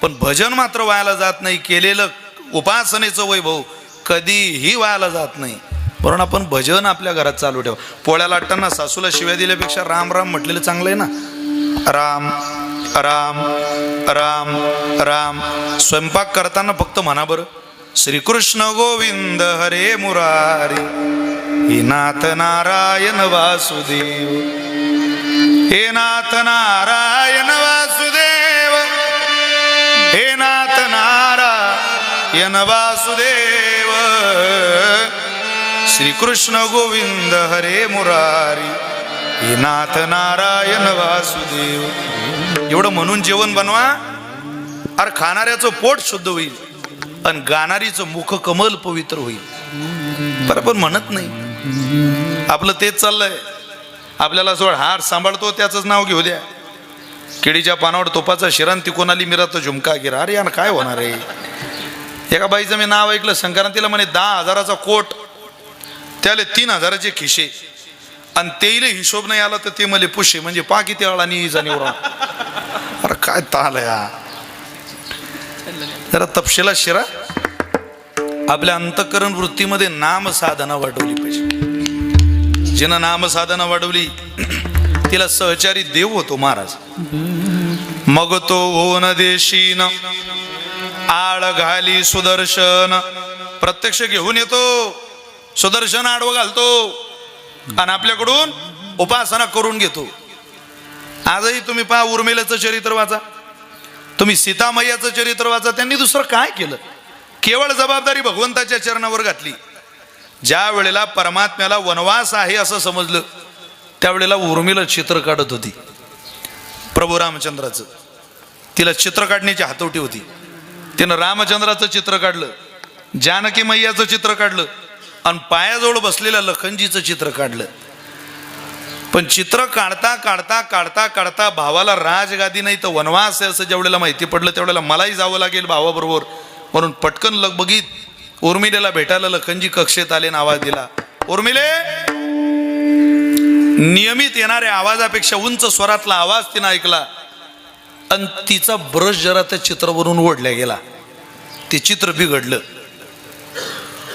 पण भजन मात्र वायाला जात नाही. केलेलं उपासनेचं वैभव कधीही वायाला जात नाही. म्हणून आपण भजन आपल्या घरात चालू ठेवा. पोळ्या लाटताना सासूला शिव्या दिल्यापेक्षा राम राम म्हटलेलं चांगलं आहे ना. राम राम राम राम. स्वयंपाक करताना फक्त म्हणा बरं, श्रीकृष्ण गोविंद हरे मुरारी, हे नाथ नारायण वासुदेव, हे नाथ नारायण वासुदेव, हे नाथ नारायण वासुदेव, श्रीकृष्ण गोविंद हरे मुरारी, हे नाथ नारायण वासुदेव. एवढं म्हणून जेवण बनवा. अरे खाणाऱ्याचं पोट शुद्ध होईल आणि गाणारीचं मुख कमल पवित्र होईल. बरं पण म्हणत नाही, आपलं तेच चाललंय. आपल्याला सोड हार सांभाळतो त्याचंच नाव घेऊ द्या. केळीच्या पानावर तोपाचा शिरान तिकोनाली मिरा तो झुमका गिरा. अरे यानं काय होणार आहे. एका बाईचं मी नाव ऐकलं, संक्रांतीला म्हणे 10,000चा कोट, त्याला 3,000चे खिशे, आणि तेले हिशोब नाही आला तर ते मले पुशे. म्हणजे पा किती आळा आणि जाणीवर. अरे काय ताल या. जरा तपशिला शिरा. आपल्या अंतःकरण वृत्तीमध्ये नाम साधना वाढवली पाहिजे. जिनं नाम साधना वाढवली तिला सहचारी देव होतो महाराज. मग तो होन देशीन आळ घाली सुदर्शन. प्रत्यक्ष घेऊन येतो, सुदर्शन आडवं घालतो आणि आपल्याकडून उपासना करून घेतो. आजही तुम्ही पहा, उर्मिलेचं चरित्र वाचा, तुम्ही सीतामय्याचं चरित्र वाचा. त्यांनी दुसरं काय केलं, केवळ जबाबदारी भगवंताच्या चरणावर घातली. ज्या वेळेला परमात्म्याला वनवास आहे असं समजलं त्यावेळेला उर्मिला चित्र काढत होती प्रभू रामचंद्राचं. तिला चित्र काढण्याची हातोटी होती. तिनं रामचंद्राचं चित्र काढलं, जानकी मैयाचं चित्र काढलं आणि पायाजवळ बसलेल्या लखनजीचं चित्र काढलं. पण चित्र काढता काढता काढता काढता भावाला राजगादी नाही तर वनवास आहे असं ज्यावेळेला माहिती पडलं त्यावेळेला मलाही जावं लागेल भावाबरोबर. म्हणून पटकन बघित उर्मिलेला भेटायला लखनजी कक्षेत आले, आवाज दिला, उर्मिले. नियमित येणाऱ्या आवाजापेक्षा उंच स्वरातला आवाज तिनं ऐकला आणि तिचा ब्रश जरा त्या चित्रावरून ओढल्या गेला. ते चित्र बिघडलं.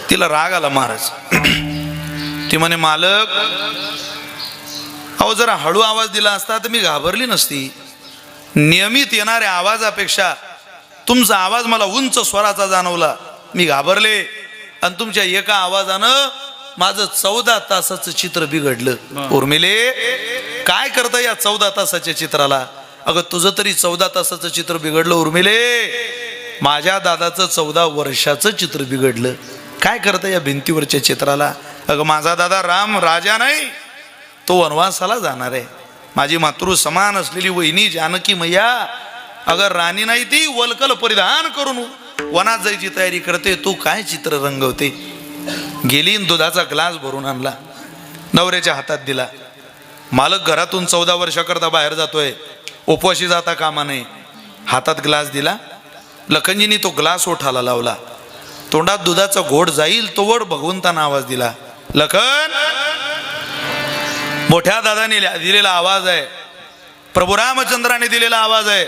तिला राग आला महाराज. ती म्हणे, मालक अहो जरा हळू आवाज दिला असता तर मी घाबरली नसती. नियमित येणाऱ्या आवाजापेक्षा तुमचा आवाज मला उंच स्वराचा जाणवला, मी घाबरले आणि तुमच्या एका आवाजानं माझं 14 तासाचं चित्र बिघडलं. उर्मिले काय करता या 14 तासाच्या चित्राला. अगं तुझं तरी 14 तासाचं चित्र बिघडलं उर्मिले, माझ्या दादाचं 14 वर्षाचं चित्र बिघडलं. काय करता या भिंतीवरच्या चित्राला. अगं माझा दादा राम राजा नाही, तो वनवासाला जाणार आहे. माझी मातृ समान असलेली वहिनी जानकी मैया अगर राणी नाही, ती वलकल परिधान करून वनात जायची तयारी करते. तू काय चित्र रंगवते. गेली दुधाचा ग्लास भरून आणला, नवऱ्याच्या हातात दिला. मालक घरातून 14 वर्षाकरता बाहेर जातोय, उपवाशी जाता कामा नये. हातात ग्लास दिला. लखनजींनी तो ग्लास ओठाला लावला. तोंडात दुधाचा घोट जाईल तोवर भगवंतानं आवाज दिला, लखन. मोठ्या दादाने दिलेला आवाज आहे, प्रभू रामचंद्राने दिलेला आवाज आहे,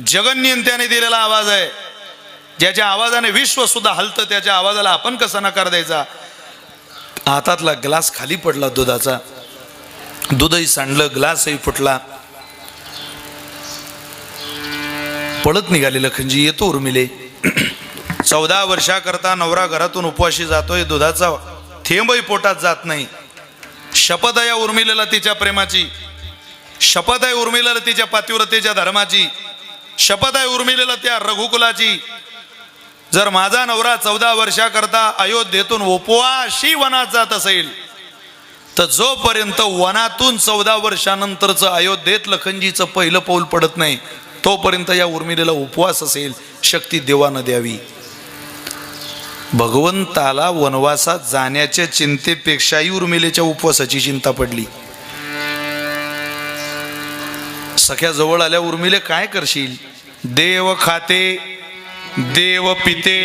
जगन्यंत्याने दिलेला आवाज आहे. ज्याच्या आवाजाने विश्व सुद्धा हलतं त्याच्या आवाजाला आपण कसा नकार द्यायचा. हातातला ग्लास खाली पडला दुधाचा. दूधही सांडलं, ग्लासही फुटला. पळत निघाले लखनजी. येतो उर्मिले. 14 वर्षाकरता नवरा घरातून उपवाशी जातोय, दुधाचा थेंबही पोटात जात नाही. शपथ आहे उर्मिलेला तिच्या प्रेमाची, शपथ आहे उर्मिलेला तिच्या पातिव्रतेच्या धर्माची, शपथ आहे उर्मिलेला त्या रघुकुलाची. जर माझा नवरा 14 वर्षाकरता अयोध्येतून उपवाशी वनात जात असेल तर जोपर्यंत वनातून 14 वर्षानंतरचं अयोध्येत लखनजीचं पहिलं पाऊल पडत नाही तोपर्यंत या उर्मिलेला उपवास असेल, शक्ती देवानं द्यावी. भगवंताला वनवासात जाण्याच्या चिंतेपेक्षाही उर्मिलेच्या उपवासाची चिंता पडली. सख्या जवळ आल्या, उर्मिले काय करशील? देव खाते देव पिते.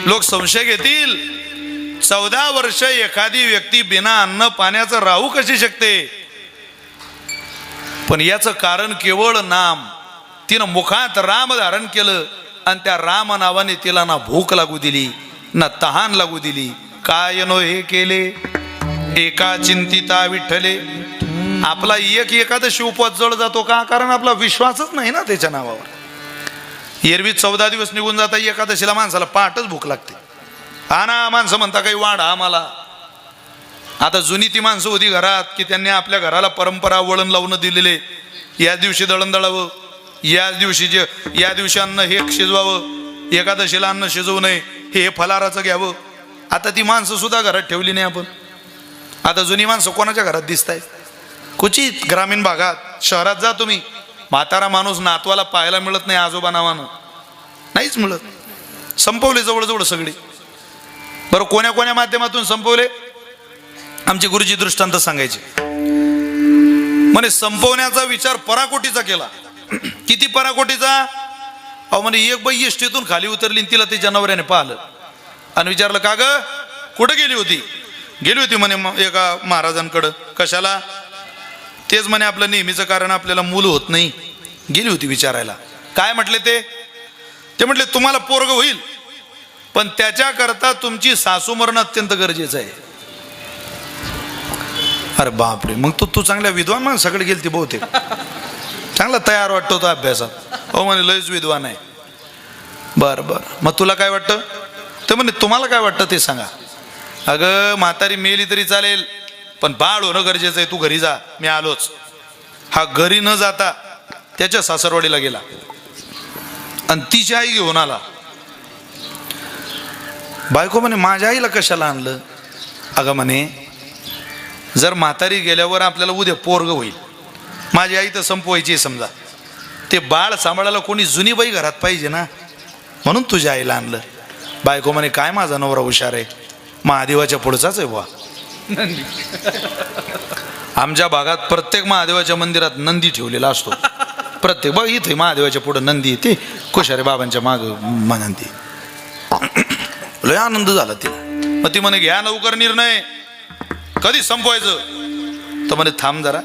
लोक संशय घेतील, 14 वर्ष एखादी व्यक्ती बिना अन्न पाण्याचं राहू कशी शकते? पण याचं कारण केवळ नाम. तिनं मुखात राम धारण केलं आणि त्या राम नावाने तिला ना भूक लागू दिली ना तहान लागू दिली. काय नो हे केले एका चिंतिता विठ्ठले. आपला एकादशी उपवास जळ जातो का? कारण आपला विश्वासच नाही ना त्याच्या नावावर. एरवी 14 दिवस निघून जाता, एकादशीला माणसाला पाठच भूक लागते. हा ना, माणसं म्हणता काही वाढा आम्हाला. आता जुनी ती माणसं होती घरात की त्यांनी आपल्या घराला परंपरा वळण लावून दिलेले. या दिवशी दळण दळावं, या दिवशी अन्न हे शिजवावं, एकादशीला अन्न शिजवू नये, हे फलाराचं घ्यावं. आता ती माणसं सुद्धा घरात ठेवली नाही आपण. आता जुनी माणसं कोणाच्या घरात दिसताय? क्वचित ग्रामीण भागात. शहरात जा तुम्ही, म्हातारा माणूस नातवाला पाहायला मिळत नाही आजोबा नावानं, नाहीच मिळत. संपवले जवळजवळ सगळे. बरं, कोण्या कोण्या माध्यमातून संपवले? आमचे गुरुजी दृष्टांत सांगायचे. म्हणे संपवण्याचा विचार पराकोटीचा केला. किती पराकोटीचा? अहो म्हणे, एक बाई एसटीतून खाली उतरली, तिला ते जनावराने पाहिलं आणि विचारलं, का ग कुठं गेली होती? गेली होती म्हणे एका महाराजांकडं. कशाला? तेच म्हणे आपलं नेहमीचं कारण, आपल्याला मूल होत नाही. गेली होती विचारायला. काय म्हटले ते? म्हटले तुम्हाला पोरग होईल, पण त्याच्याकरता तुमची सासू मरण अत्यंत गरजेचं आहे. अरे बापरे, मग तू चांगल्या विद्वान माणसाकडे गेली ती बहुतेक. चांगला तयार वाटतो तो अभ्यासात. हो म्हणे, लयच विद्वान आहे. बरं बरं, मग तुला काय वाटतं? ते म्हणे तुम्हाला काय वाटतं ते सांगा. अगं म्हातारी मेली तरी चालेल, पण बाळ होणं गरजेचं आहे. तू घरी जा, मी आलोच. हा घरी न जाता त्याच्या सासरवाडीला गेला आणि तिची आई घेऊन आला. बायको म्हणे, माझ्या आईला कशाला आणलं? अगं म्हणे, जर म्हातारी गेल्यावर आपल्याला उद्या पोरग होईल, माझी आई तर संपवायची समजा, ते बाळ सांभाळायला कोणी जुनी बाई घरात पाहिजे ना, म्हणून तुझ्या आईला आणलं. बायको म्हणे, काय माझा नवरा हुशार आहे, महादेवाच्या पुढचाच आहे बुवा. आमच्या भागात प्रत्येक महादेवाच्या मंदिरात नंदी ठेवलेला असतो. प्रत्येक बघ, इथे महादेवाच्या पुढं नंदी येते, कुशारे बाबांच्या माग नंदी. लय आनंद झाला तिला. मग ती म्हणे, घ्या लवकर निर्णय, कधी संपवायचं? तर म्हणे, थांब जरा,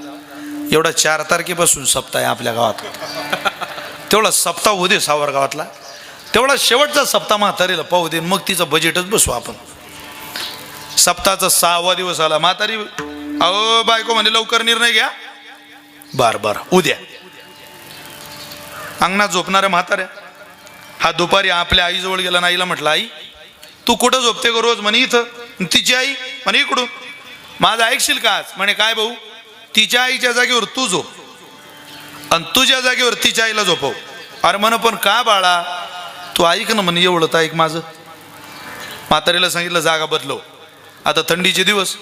एवढा 4 तारखेपासून सप्ताह आहे आपल्या गावात, तेवढा सप्ताह होऊ दे सावर गावातला, तेवढा शेवटचा सप्ताह म्हातारीला पाहू दे, मग तिचं बजेटच बसू आपण. सप्ताहाचा 6वा दिवस आला. म्हातारी, अहो बायको म्हणे, लवकर निर्णय घ्या. बार उद्या. अंगणात झोपणाऱ्या म्हाताऱ्या. हा दुपारी आपल्या आईजवळ गेला. आईला म्हटलं, आई तू कुठं झोपते ग रोज? म्हणे इथं. तिची आई म्हणे, इकडून. माझं ऐकशील का आज? म्हणे, काय भाऊ? तिच्या आईच्या जागेवर तू झोप आणि तुझ्या जागेवर तिच्या आईला झोपव. अरे म्हण, पण का बाळा? तू ऐक ना म्हणे, एवढं तर ऐक माझं. म्हातारीला सांगितलं, जागा बदलव. आता थंडीचे दिवस,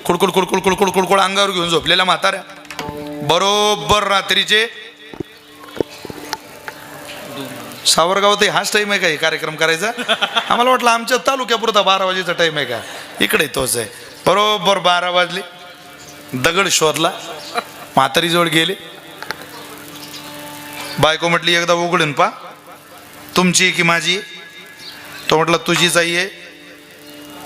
खुडकुड खुडकुड खुडकुड खुडकुड अंगावर घेऊन झोपलेल्या म्हाताऱ्या. बरोबर रात्रीचे सावरगावात हाच टाईम आहे का हे कार्यक्रम करायचा? आम्हाला वाटलं आमच्या तालुक्यापुरता 12 वाजेचा टाईम आहे का? इकडे तोच आहे. बरोबर 12 वाजले. दगड शोधला, म्हातारीजवळ गेले. बायको म्हटली, एकदा उघडून पा, तुमची की माझी? तो म्हटलं, तुझीच आई आहे.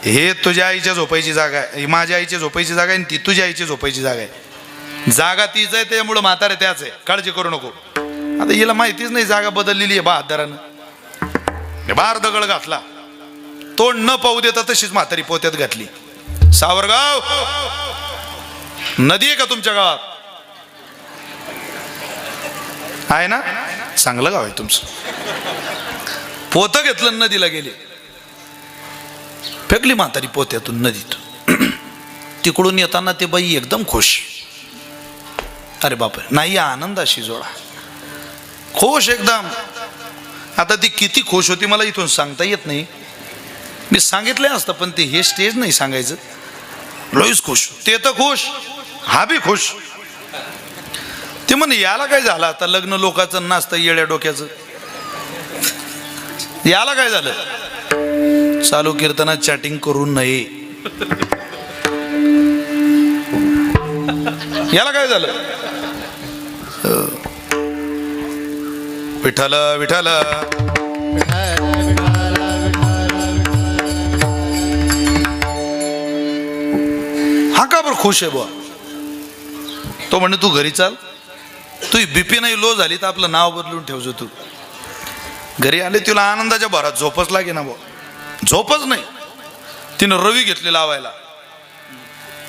हे तुझ्या आईच्या झोपायची जागा आहे, माझ्या आईच्या झोपायची जागा आहे, ती तुझ्या आईची झोपायची जागा आहे. जागा तीच आहे, त्यामुळं म्हातारे त्याच आहे, काळजी करू नको. आता हिला माहितीच नाही जागा बदललेली आहे. बहादरानं बार दगड घातला, तोंड न पाहू देता तशीच म्हातारी पोत्यात घातली. सावरगाव नदी आहे का तुमच्या गावात? आहे ना, चांगलं गाव आहे तुमचं. पोतं घेतलं, नदीला गेले, फेकली म्हातारी पोत्यातून नदीत. तिकडून येताना ते बाई एकदम खुश. अरे बापरे, नाही आनंदाशी जोडा, खुश एकदम. आता ती किती खुश होती मला इथून सांगता येत नाही. मी सांगितलंय असतं, पण ते हे स्टेज नाही सांगायचं. लईच खुश. ते तर खुश, हा बी खुश. ते म्हणे याला काय झालं आता, लग्न लोकांचं नाचतं येड्या डोक्याचं, याला काय झालं. चालू कीर्तनात चॅटिंग करू नये. याला काय झालं. विठ्ठल विठ्ठल. हा का बरं खुश आहे बुवा. तो म्हणे तू घरी चाल, तू बीपी नाही लो झाली तर आपलं नाव बदलून ठेवजो. तू घरी आले तिला आनंदाच्या भरात झोपच लागे ना बुवा. झोपच नाही. तिनं रवी घेतली लावायला,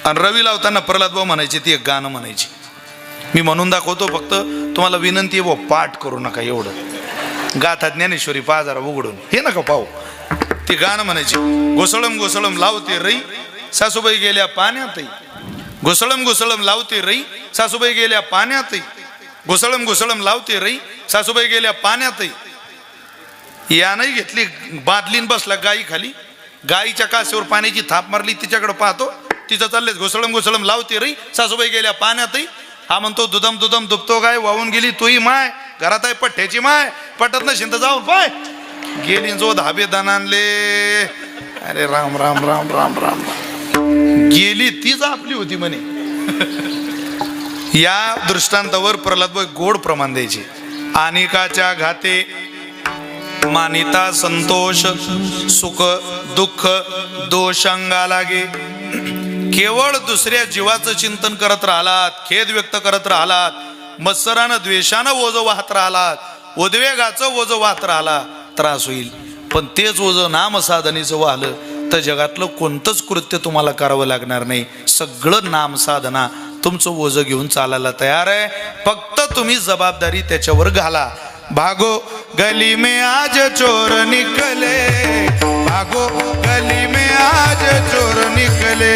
आणि रवी लावताना प्रल्हाद भाऊ म्हणायचे ती एक गाणं म्हणायची. मी म्हणून दाखवतो, फक्त तुम्हाला विनंती आहे बुवा पाठ करू नका. एवढं गाथा ज्ञानेश्वरी पहा जरा उघडून, हे नका पाहू. ती गाणं म्हणायची. घोसळम घोसळम लावते रई, सासूबाई गेल्या पाण्यातही. घोसळम घोसळम लावते रई, सासूबाई गेल्या पाण्यातही. घोसळम घोसळम लावते रई, सासूबाई गेल्या पाण्यातही. यानंही घेतली बादलीन, बसला गाई खाली. गाईच्या कासेवर पाण्याची थाप मारली, तिच्याकडे पाहतो, तिचं चालले घोसळम घोसळम लावते रई, सासूबाई गेल्या पाण्यातही. हा म्हणतो दुदम दुदम दुबतो गाय, वाहून गेली तोही माय. घरात आहे पठ्ठ्याची माय, पटत नसेल तर जाऊन पाय. गेली जो धाबे दणानले. अरे राम राम राम राम राम. गेली तीच आपली होती म्हणे. या दृष्टांतावर प्रल्हादभाई गोड प्रमाण द्यायचे. अनेकाच्या घाते मानिता संतोष, सुख दुःख दोषांगा लागे. केवळ दुसऱ्या जीवाचं चिंतन करत राहिलात, खेद व्यक्त करत राहिलात, मत्सरानं द्वेषानं ओझं वाहत राहिलात, उद्वेगाचं ओझं वाहत राहिला, त्रास होईल. पण तेच ओझं नामसाधनेचं वाहलं तर जगातलं कोणतंच कृत्य तुम्हाला करावं लागणार नाही. सगळं नामसाधना तुमचं ओझं घेऊन चालायला तयार आहे. फक्त तुम्ही जबाबदारी त्याच्यावर घाला. भागो गली में आज चोर निकले, भागो गली में आज चोर निकले,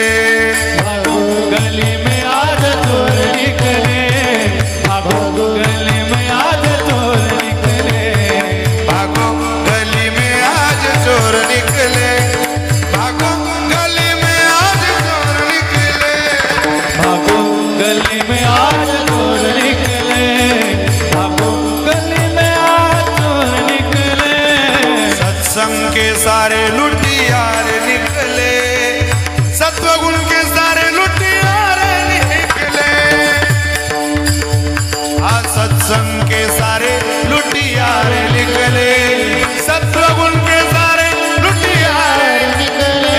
भागो गली में आज चोर निकले, भागो गली में आज चोर निकले, भागो गली में आज चोर निकले, भागो गली में आज चोर निकले, भागो गली में आज चोर निकले, भागो गली में आज चोर निकले. सत्संग के सारे लुटियार निकले, सत्वगुण के सारे लुटियार निकले. आज सत्संग के सारे लुटियार निकले, सत्वगुण के सारे लुटियार निकले.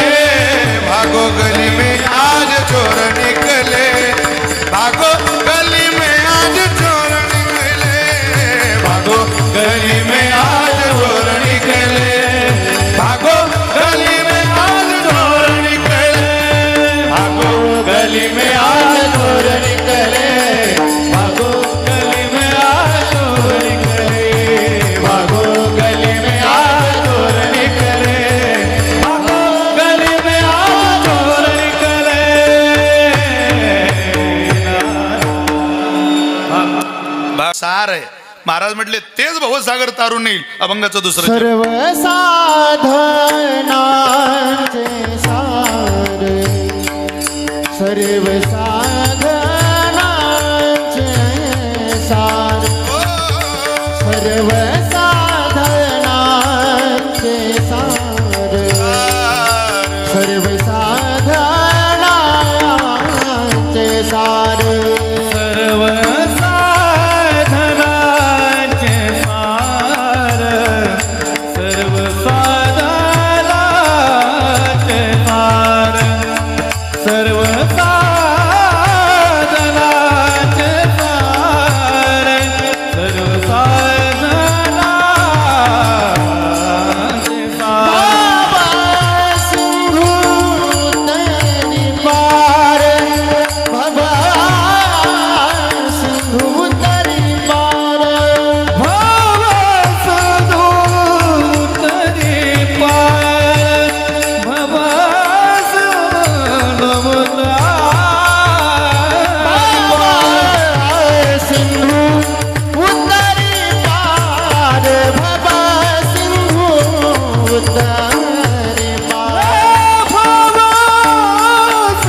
भागो गली में आज चोर निकले, भागो गली में आज चोर निकले, भागो गली में आज चोर निकले, भागो गली में आज चोर निकले, भागो गली में आज चोर निकले, भागो गली में आज चोर निकले, भागो गली में आज चोर निकले, भागो गली में आज चोर निकले. सार आहे. महाराज म्हटले तेच भवसागर तारून येईल. अभंगाचं दुसरं सर्व साधनांचे सार, सर्व साधनांचे सार, सर्व साधनांचे सार, सर्व साधनांचे सार, सर्व साधनांचे सार, सर्व साधनांचे सार, सर्व साधनांचे सार, सर्व साधनांचे सार. सिंधू तरी पार, बाबा सिंधू तरी पार, भाव साधू तरी पार, भवास बाबा सिंधू उतरी पार, बाबा सिंधू उतरी पार, भवास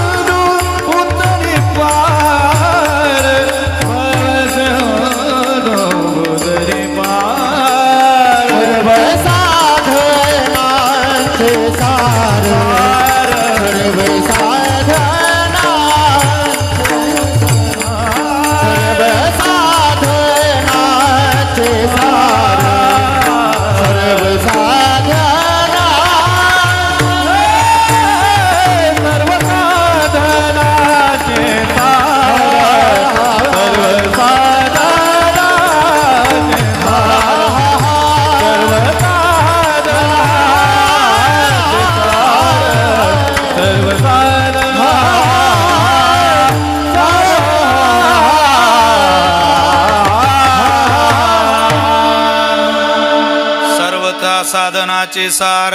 सर्वदा साधनाचे सार.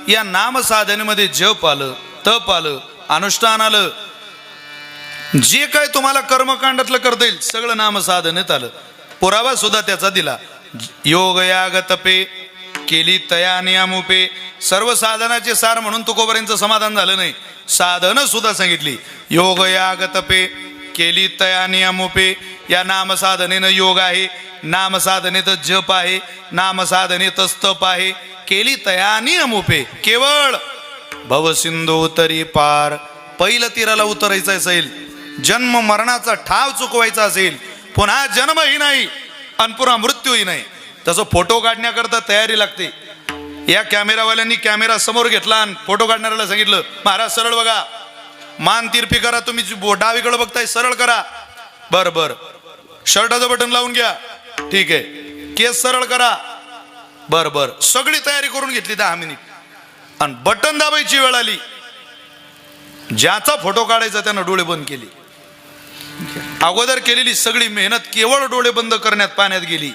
या नाम साधनेमध्ये जप आलं, तप आलं, अनुष्ठान आलं, जे काय तुम्हाला कर्मकांडातलं करता येईल सगळं नाम साधनेत आलं. पुरावा सुद्धा त्याचा दिला. योग याग तपे केली तया नियमुपे. सर्व साधनाचे सार म्हणून तुकोबऱ्यांचं समाधान झालं नाही, साधनं सुद्धा सांगितली. योग याग तपे केली तया नियमुपे. या नाम साधनेनं योग आहे, नाम साधनेतच जप आहे, नाम साधनेतच तप आहे. केली तया नियमुपे. केवळ भवसिंधू तरी पार. पहिलं तीराला उतरायचं असेल, जन्म मरणाचा ठाव चुकवायचा असेल, पुन्हा जन्मही नाही आणि पुन्हा मृत्यूही नाही, तसं फोटो काढण्याकरता तयारी लागते. या कॅमेरावाल्यांनी कॅमेरा समोर घेतला आणि फोटो काढणाऱ्याला सांगितलं, महाराज सरळ बघा, मान तिरपी करा, तुम्ही डावीकडे बघताय सरळ करा. बर बर, शर्टाचं बटन लावून घ्या, ठीक आहे, केस सरळ करा, बर बर. सगळी तयारी करून घेतली 10 मिनिट आणि बटन दाबायची वेळ आली. ज्याचा फोटो काढायचा त्यानं डोळे बंद केले. अगोदर केलेली सगळी मेहनत केवळ डोळे बंद करण्यात पाण्यात गेली.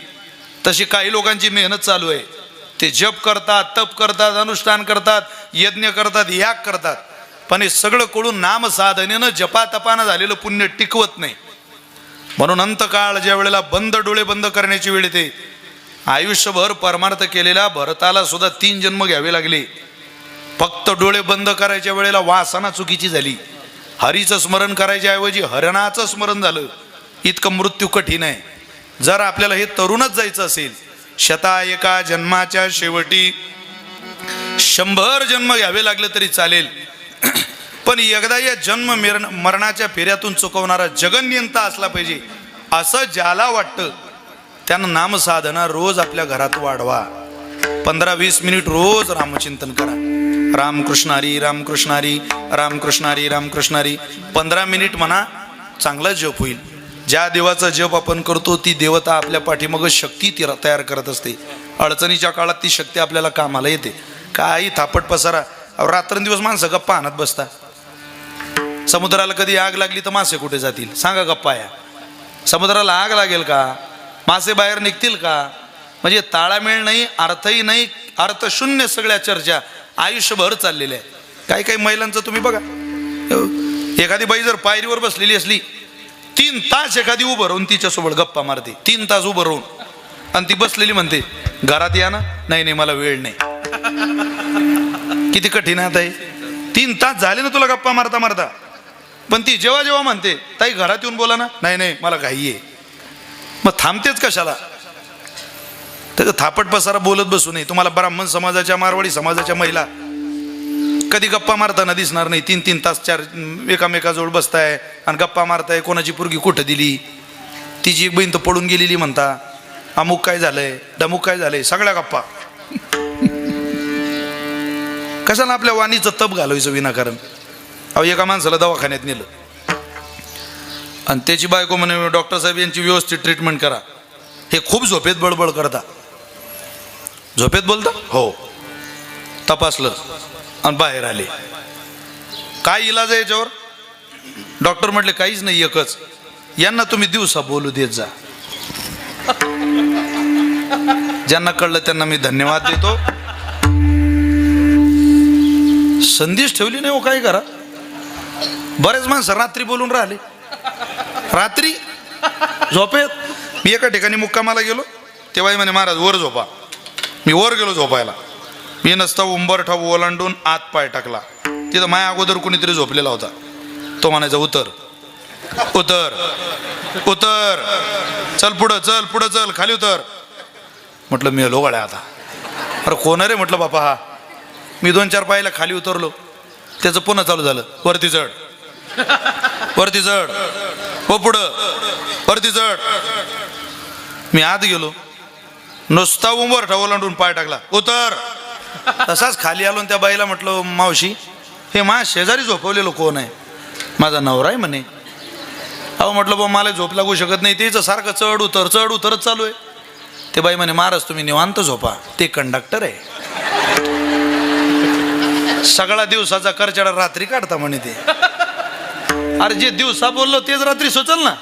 तशी काही लोकांची मेहनत चालू आहे. ते जप करतात, तप करतात, अनुष्ठान करतात, यज्ञ करतात, याग करतात, पण हे सगळं कळून नाम साधनेनं जपा तपानं झालेलं पुण्य टिकवत नाही. म्हणून अंतकाळ ज्या वेळेला बंद डोळे बंद करण्याची वेळ येते, आयुष्यभर परमार्थ केलेल्या भरताला सुद्धा 3 जन्म घ्यावे लागले. फक्त डोळे बंद करायच्या वेळेला वासना चुकीची झाली. हरीचं स्मरण करायच्या ऐवजी हरणाचं स्मरण झालं. इतकं मृत्यू कठीण आहे. जर आपल्याला हे तरुणच जायचं असेल, एका जन्माच्या शेवटी 100 जन्म घ्यावे लागले तरी चालेल, पण एकदा या जन्म मरणाच्या फेऱ्यातून चुकवणारा जगन्यंता असला पाहिजे. असं ज्याला वाटतं त्यानं नामसाधना रोज आपल्या घरात वाढवा. 15-20 मिनिट रोज रामचिंतन करा. रामकृष्ण हरी, रामकृष्ण हरी, रामकृष्ण हरी, रामकृष्ण हरी. 15 मिनिट म्हणा, चांगला जप होईल. ज्या देवाचा जप आपण करतो ती देवता आपल्या पाठीमागं शक्ती तयार करत असते. अडचणीच्या काळात ती शक्ती आपल्याला कामाला येते. काही थापट पसारा, रात्रंदिवस माणसं गप्पा आणत बसता. समुद्राला कधी आग लागली तर मासे कुठे जातील सांगा? गप्पा या. समुद्राला आग लागेल का? मासे बाहेर निघतील का? म्हणजे ताळमेळ नाही, अर्थही नाही, अर्थशून्य सगळ्या चर्चा आयुष्यभर चाललेल्या आहे. काही काही महिलांचं तुम्ही बघा, एखादी बाई जर पायरीवर बसलेली असली 3 तास एखादी उभं राहून तिच्यासोबत गप्पा मारते. 3 तास उभं राहून, आणि ती बसलेली म्हणते घरात या ना. नाही नाही मला वेळ नाही. किती कठीण आहे. 3 तास झाले ना तुला गप्पा मारता मारता, पण ती जेव्हा जेव्हा म्हणते ताई घरात येऊन बोला ना, नाही नाही मला घाई आहे. मग थांबतेच कशाला? त्याचं थापट पसारा बोलत बसू नये. तुम्हाला ब्राह्मण समाजाच्या, मारवाडी समाजाच्या महिला कधी गप्पा मारताना दिसणार नाही. 3-3 तास 4 एकामेकाजवळ बसताय आणि गप्पा मारताय. कोणाची पोरगी कुठं दिली, तिची एक बहीण तर पळून गेलेली म्हणता, अमुक काय झालंय, डमुक काय झालंय, सगळ्या गप्पा. कशाला आपल्या वाणीचं तप घालवायचं विनाकारण? अहो एका माणसाला दवाखान्यात नेलं आणि त्याची बायको म्हणे डॉक्टर साहेब यांची व्यवस्थित ट्रीटमेंट करा. हे खूप झोपेत बळबळ करता. झोपेत बोलता? हो. तपासलं आणि बाहेर आले. काय इलाज आहे याच्यावर? डॉक्टर म्हटले काहीच नाही, एकच, यांना तुम्ही दिवसा बोलू देत जा. ज्यांना कळलं त्यांना मी धन्यवाद देतो. संदेश ठेवली नाही हो. काय करा, बरेच माणसं रात्री बोलून राहिले. रात्री झोपेत. मी एका ठिकाणी मुक्कामाला गेलो, तेव्हा म्हणे महाराज वर झोपा. मी वर गेलो झोपायला. मी नसता उंबरठा ओलांडून आत पाय टाकला. तिथं माझ्या अगोदर कोणीतरी झोपलेला होता. तो म्हणायचा उतर उतर उतर, चल पुढं चल, पुढं चल, खाली उतर. म्हटलं मी हलो गड्या आता. अरे कोण रे म्हटलं बापा हा. मी 2-4 पायला खाली उतरलो. त्याचं पुन्हा चालू झालं, वरती चढ वरती चढ, हो पुढं वरती चढ. मी आत गेलो, नुसता उंबरठा ओलांडून पाय टाकला, उतर. तसाच खाली आलो. त्या बाईला म्हटलं मावशी हे माझ्या शेजारी झोपवलेलं कोण आहे? माझा नवरा आहे म्हणे. अहो म्हटलं बा मला झोप लागू शकत नाही, तेच सारखं चढ उतरच चालू आहे. ते बाई म्हणे महाराज तुम्ही निवांत झोपा, ते कंडक्टर आहे. सगळा दिवसाचा करचडा रात्री काढता म्हणे ते. अरे जे दिवसा बोललो तेच रात्री सुचल ना.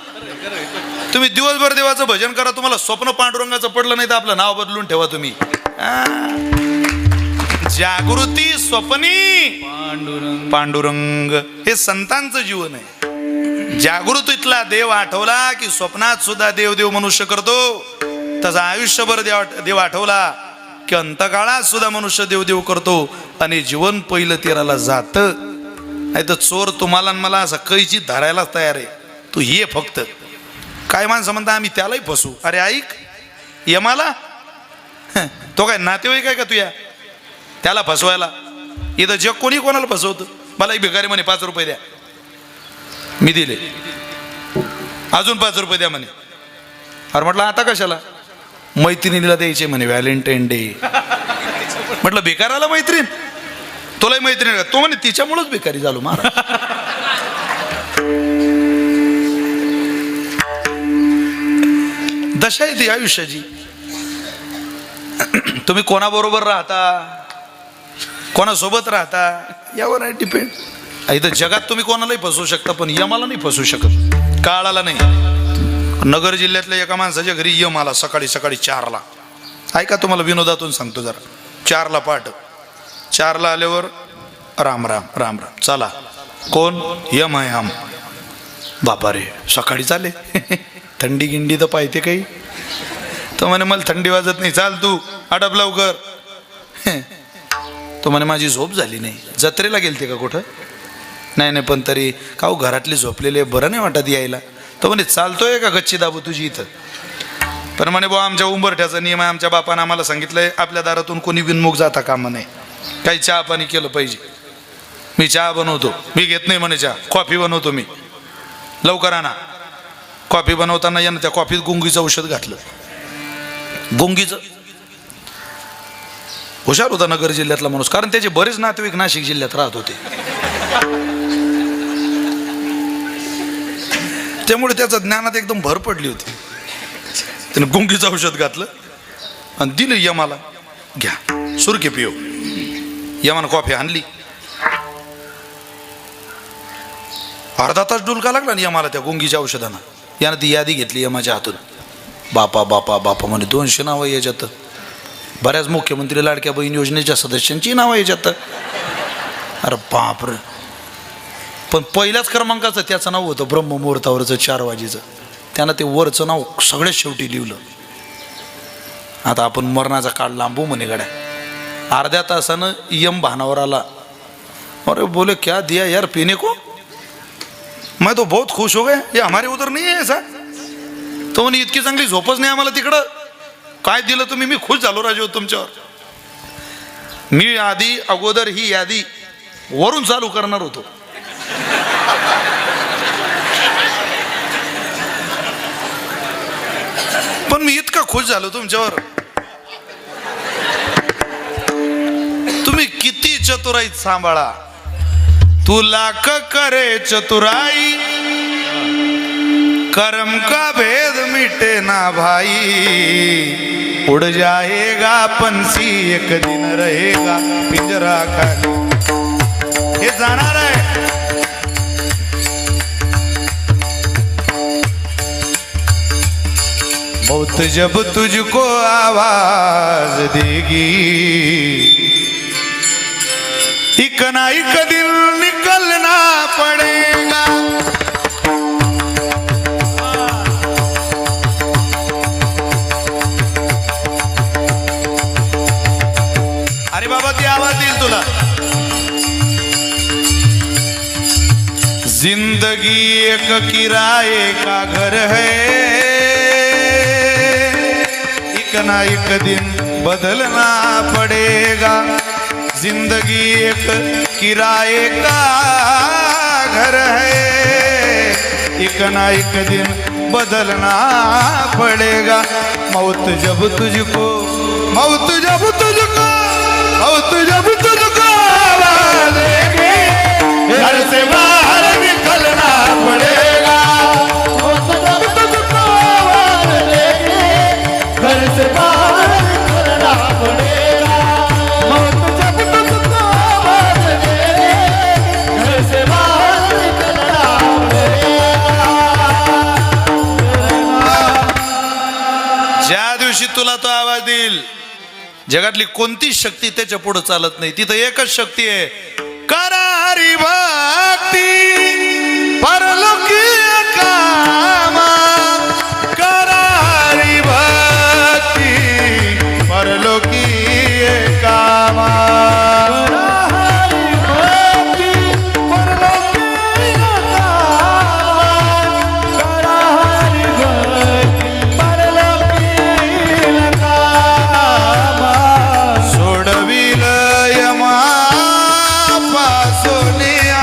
तुम्ही दिवसभर देवाचं भजन करा, तुम्हाला स्वप्न पांडुरंगाचं पडलं नाही तर आपलं नाव बदलून ठेवा तुम्ही. जागृती स्वप्नी पांडुरंग पांडुरंग हे संतांचं जीवन आहे. जागृतीतला देव आठवला की स्वप्नात सुद्धा देव देव मनुष्य करतो. तसा आयुष्यभर देव आठवला की अंतकाळात सुद्धा मनुष्य देव देव करतो. आणि जीवन पहिलं तेराला जात. नाही तर चोर तुम्हाला आणि मला असं कैची धरायलाच तयार आहे. तू ये फक्त. काय माणसं म्हणता आम्ही त्यालाही फसू. अरे ऐक, यमाला तो काय नातेवाईक आहे का तुया त्याला फसवायला? इथं जग कोणी कोणाला फसवतं. मला एक भिकारी म्हणे 5 रुपये द्या, मी दिले. अजून 5 रुपये द्या म्हणे. अरे म्हटलं आता कशाला? मैत्रिणीला द्यायचे म्हणे व्हॅलेंटाईन डे. म्हटलं भिकाराला मैत्रीण? तुलाही मैत्रीण का? तो म्हणे तिच्यामुळेच भिकारी झालो महाराज. दशा आहे ती आयुष्याची. तुम्ही कोणाबरोबर राहता, कोणासोबत राहता यावर आहे डिपेंड. इथं जगात तुम्ही कोणालाही फसवू शकता पण यमाला नाही फसवू शकत, काळाला नाही. नगर जिल्ह्यातल्या एका माणसाच्या घरी यम आला सकाळी 4ला. ऐका तुम्हाला विनोदातून सांगतो जरा. 4ला पहाट. 4ला आल्यावर राम राम राम राम. चला कोण? यम आहे हम. बापा रे सकाळी चाले. थंडी गिंडी तर पाहिजे काही. तो म्हणे मला थंडी वाजत नाही, चाल तू आडप लवकर. तो म्हणे माझी झोप झाली नाही. जत्रेला गेलते का कुठं? नाही नाही पण तरी का हो घरातले झोपलेले बरं नाही वाटत यायला. तो म्हणे चालतोय का गच्ची दाबू तुझी इथं? पण म्हणे बुवा आमच्या उंबरठ्याचा नियम आहे, आमच्या बापानं आम्हाला सांगितलंय आपल्या दारातून कोणी विनमुख जाता कामा नाही. काही चहा पाणी केलं पाहिजे. मी चहा बनवतो. मी घेत नाही म्हणे चहा, कॉफी बनवतो मी. लवकर आणा. कॉफी बनवताना यानं त्या कॉफीत गुंगीचं औषध घातलं. गुंगीचं हुशार होता नगर जिल्ह्यातला माणूस, कारण त्याचे बरेच नातेवाईक नाशिक जिल्ह्यात राहत होते. त्यामुळे त्याच्या ज्ञानात एकदम भर पडली होती. त्याने गुंगीचं औषध घातलं आणि दिलं यमाला. घ्या सुरके पिओ. यमानं कॉफी आणली. अर्धा तास डुलका लागला ना यमाला त्या गुंगीच्या औषधानं. यानं ती यादी घेतली यमाच्या हातून. बापा बापा बापा म्हणे 200 नावं याच्यात. बऱ्याच मुख्यमंत्री लाडक्या बहीण योजनेच्या सदस्यांची नावं याच्यात. अरे बापरे. पण पहिल्याच क्रमांकाचं त्याचं नाव होतं ब्रह्ममुहूर्तावरचं 4 वाजेचं. त्यानं ते वरचं नाव सगळ्यात शेवटी लिहिलं. आता आपण मरणाचा काळ लांबू म्हणे गड्या. अर्ध्या तासानं यम भानावर आला. अरे बोले क्या दिया यार पीने को? मैं तो बहुत खुश हो गया, ये हमारे उधर नहीं है ऐसा. तो म्हणे इतकी चांगली झोपच नाही आम्हाला तिकडं. काय दिलं तुम्ही? मी खुश झालो राजू तुमच्यावर. मी अगोदर ही यादी वरून चालू करणार होतो. पण मी इतका खुश झालो तुमच्यावर. तुम्ही किती चतुराईत सांभाळा. तू लाख करे चतुराई, कर्म का भेद मिटे ना भाई. उड़ जाएगा पंछी एक दिन रहेगा पिंजरा खाली. हे जाणार आहे. मौत जब तुझको आवाज देगी, एक ना एक दिन निकलना पड़ेगा. अरे बाबा ती आवाज देईल तुला. जिंदगी एक किराए का घर है, एक ना एक दिन बदलना पड़ेगा. जिंदगी एक किराए का घर है, एक ना एक दिन बदलना पड़ेगा. मौत जब तुझको आवाज देगी, घर से बाहर निकलना पड़ेगा. जब तुझको आवाज देगी, घर से बाहर निकलना पड़ेगा. जब तुझको आवाज देगी, घर से बाहर निकलना पड़ेगा. ज्या दिवशी तुला तो आवाज देईल जगातली कोणतीच शक्ती त्याच्या पुढे चालत नाही. तिथं एकच शक्ती आहे, करारी भक्ती परलोकी कामा, करारी भक्ती परलोकी कामा. सोडविल यमा पासोनिया,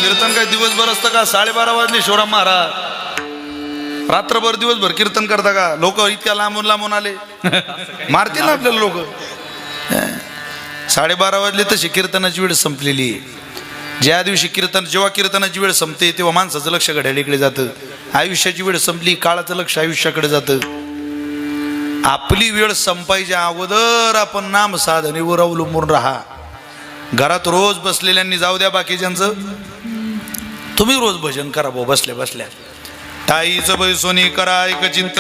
कीर्तन काय दिवसभर असतं का? 12:30 वाजले शिवराम महाराज रात्रभर दिवसभर कीर्तन करता का? लोक इतक्या लांबून लांबून आले, मारतील ना आपल्याला लोक. 12:30 वाजले तशी कीर्तनाची वेळ संपलेली आहे. ज्या दिवशी जेव्हा कीर्तनाची वेळ संपते तेव्हा माणसाचं लक्ष घड्याळीकडे जातं. आयुष्याची वेळ संपली, काळाचं लक्ष आयुष्याकडे जातं. आपली वेळ संपायच्या अगोदर आपण नाम साधनेवर अवलंबून राहा. घरात रोज बसलेल्यांनी जाऊ द्या, बाकीच्यांचं तुम्ही रोज भजन करा भाऊ बसल्या बसल्या. ताईचं बैसोनी करा एक चिंत,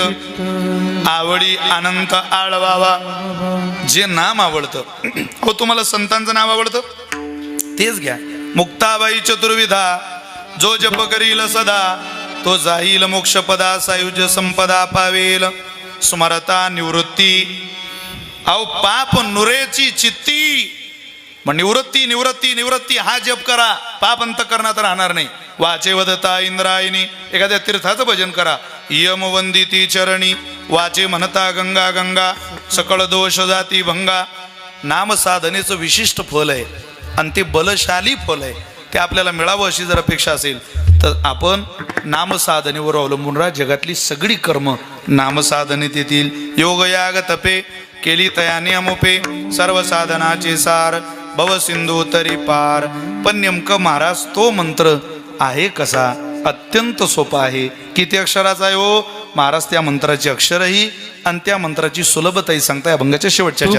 आवडी अनंत आळवावा. जे नाम आवडतं, हो तुम्हाला संतांचं नाव आवडतं तेच घ्या. मुक्ताबाई चतुर्विधा, जो जप करील सदा तो जाईल मोक्षपदा, सायुज्य संपदा पावेल. स्मरता निवृत्ती, अहो पाप नुरेची चित्ती. मग निवृत्ती निवृत्ती निवृत्ती हा जप करा, पाप अंतःकरणात राहणार नाही. वाचे वदता इंद्रायणी, एखाद्या तीर्थाचं भजन करा. यम वंदिती चरणी, वाचे म्हणता गंगा गंगा, सकळ दोष जाती भंगा. नाम साधनेचं विशिष्ट फल आहे आणि ते बलशाली फल आहे. ते आपल्याला मिळावं अशी जर अपेक्षा असेल तर आपण नामसाधनेवर अवलंबून राहा. जगातली सगळी कर्म नामसाधनेत येतील. योग याग तपे केली तयाने अमोपे, सर्व साधनाचे सार भव सिंधू तरी पार. पण नेमकं महाराज तो मंत्र आहे कसा? अत्यंत सोपा आहे. किती अक्षराचा आहे हो महाराज? त्या मंत्राची अक्षरही आणि त्या मंत्राची सुलभताही सांगता या अभंगाच्या शेवटच्या चरणात.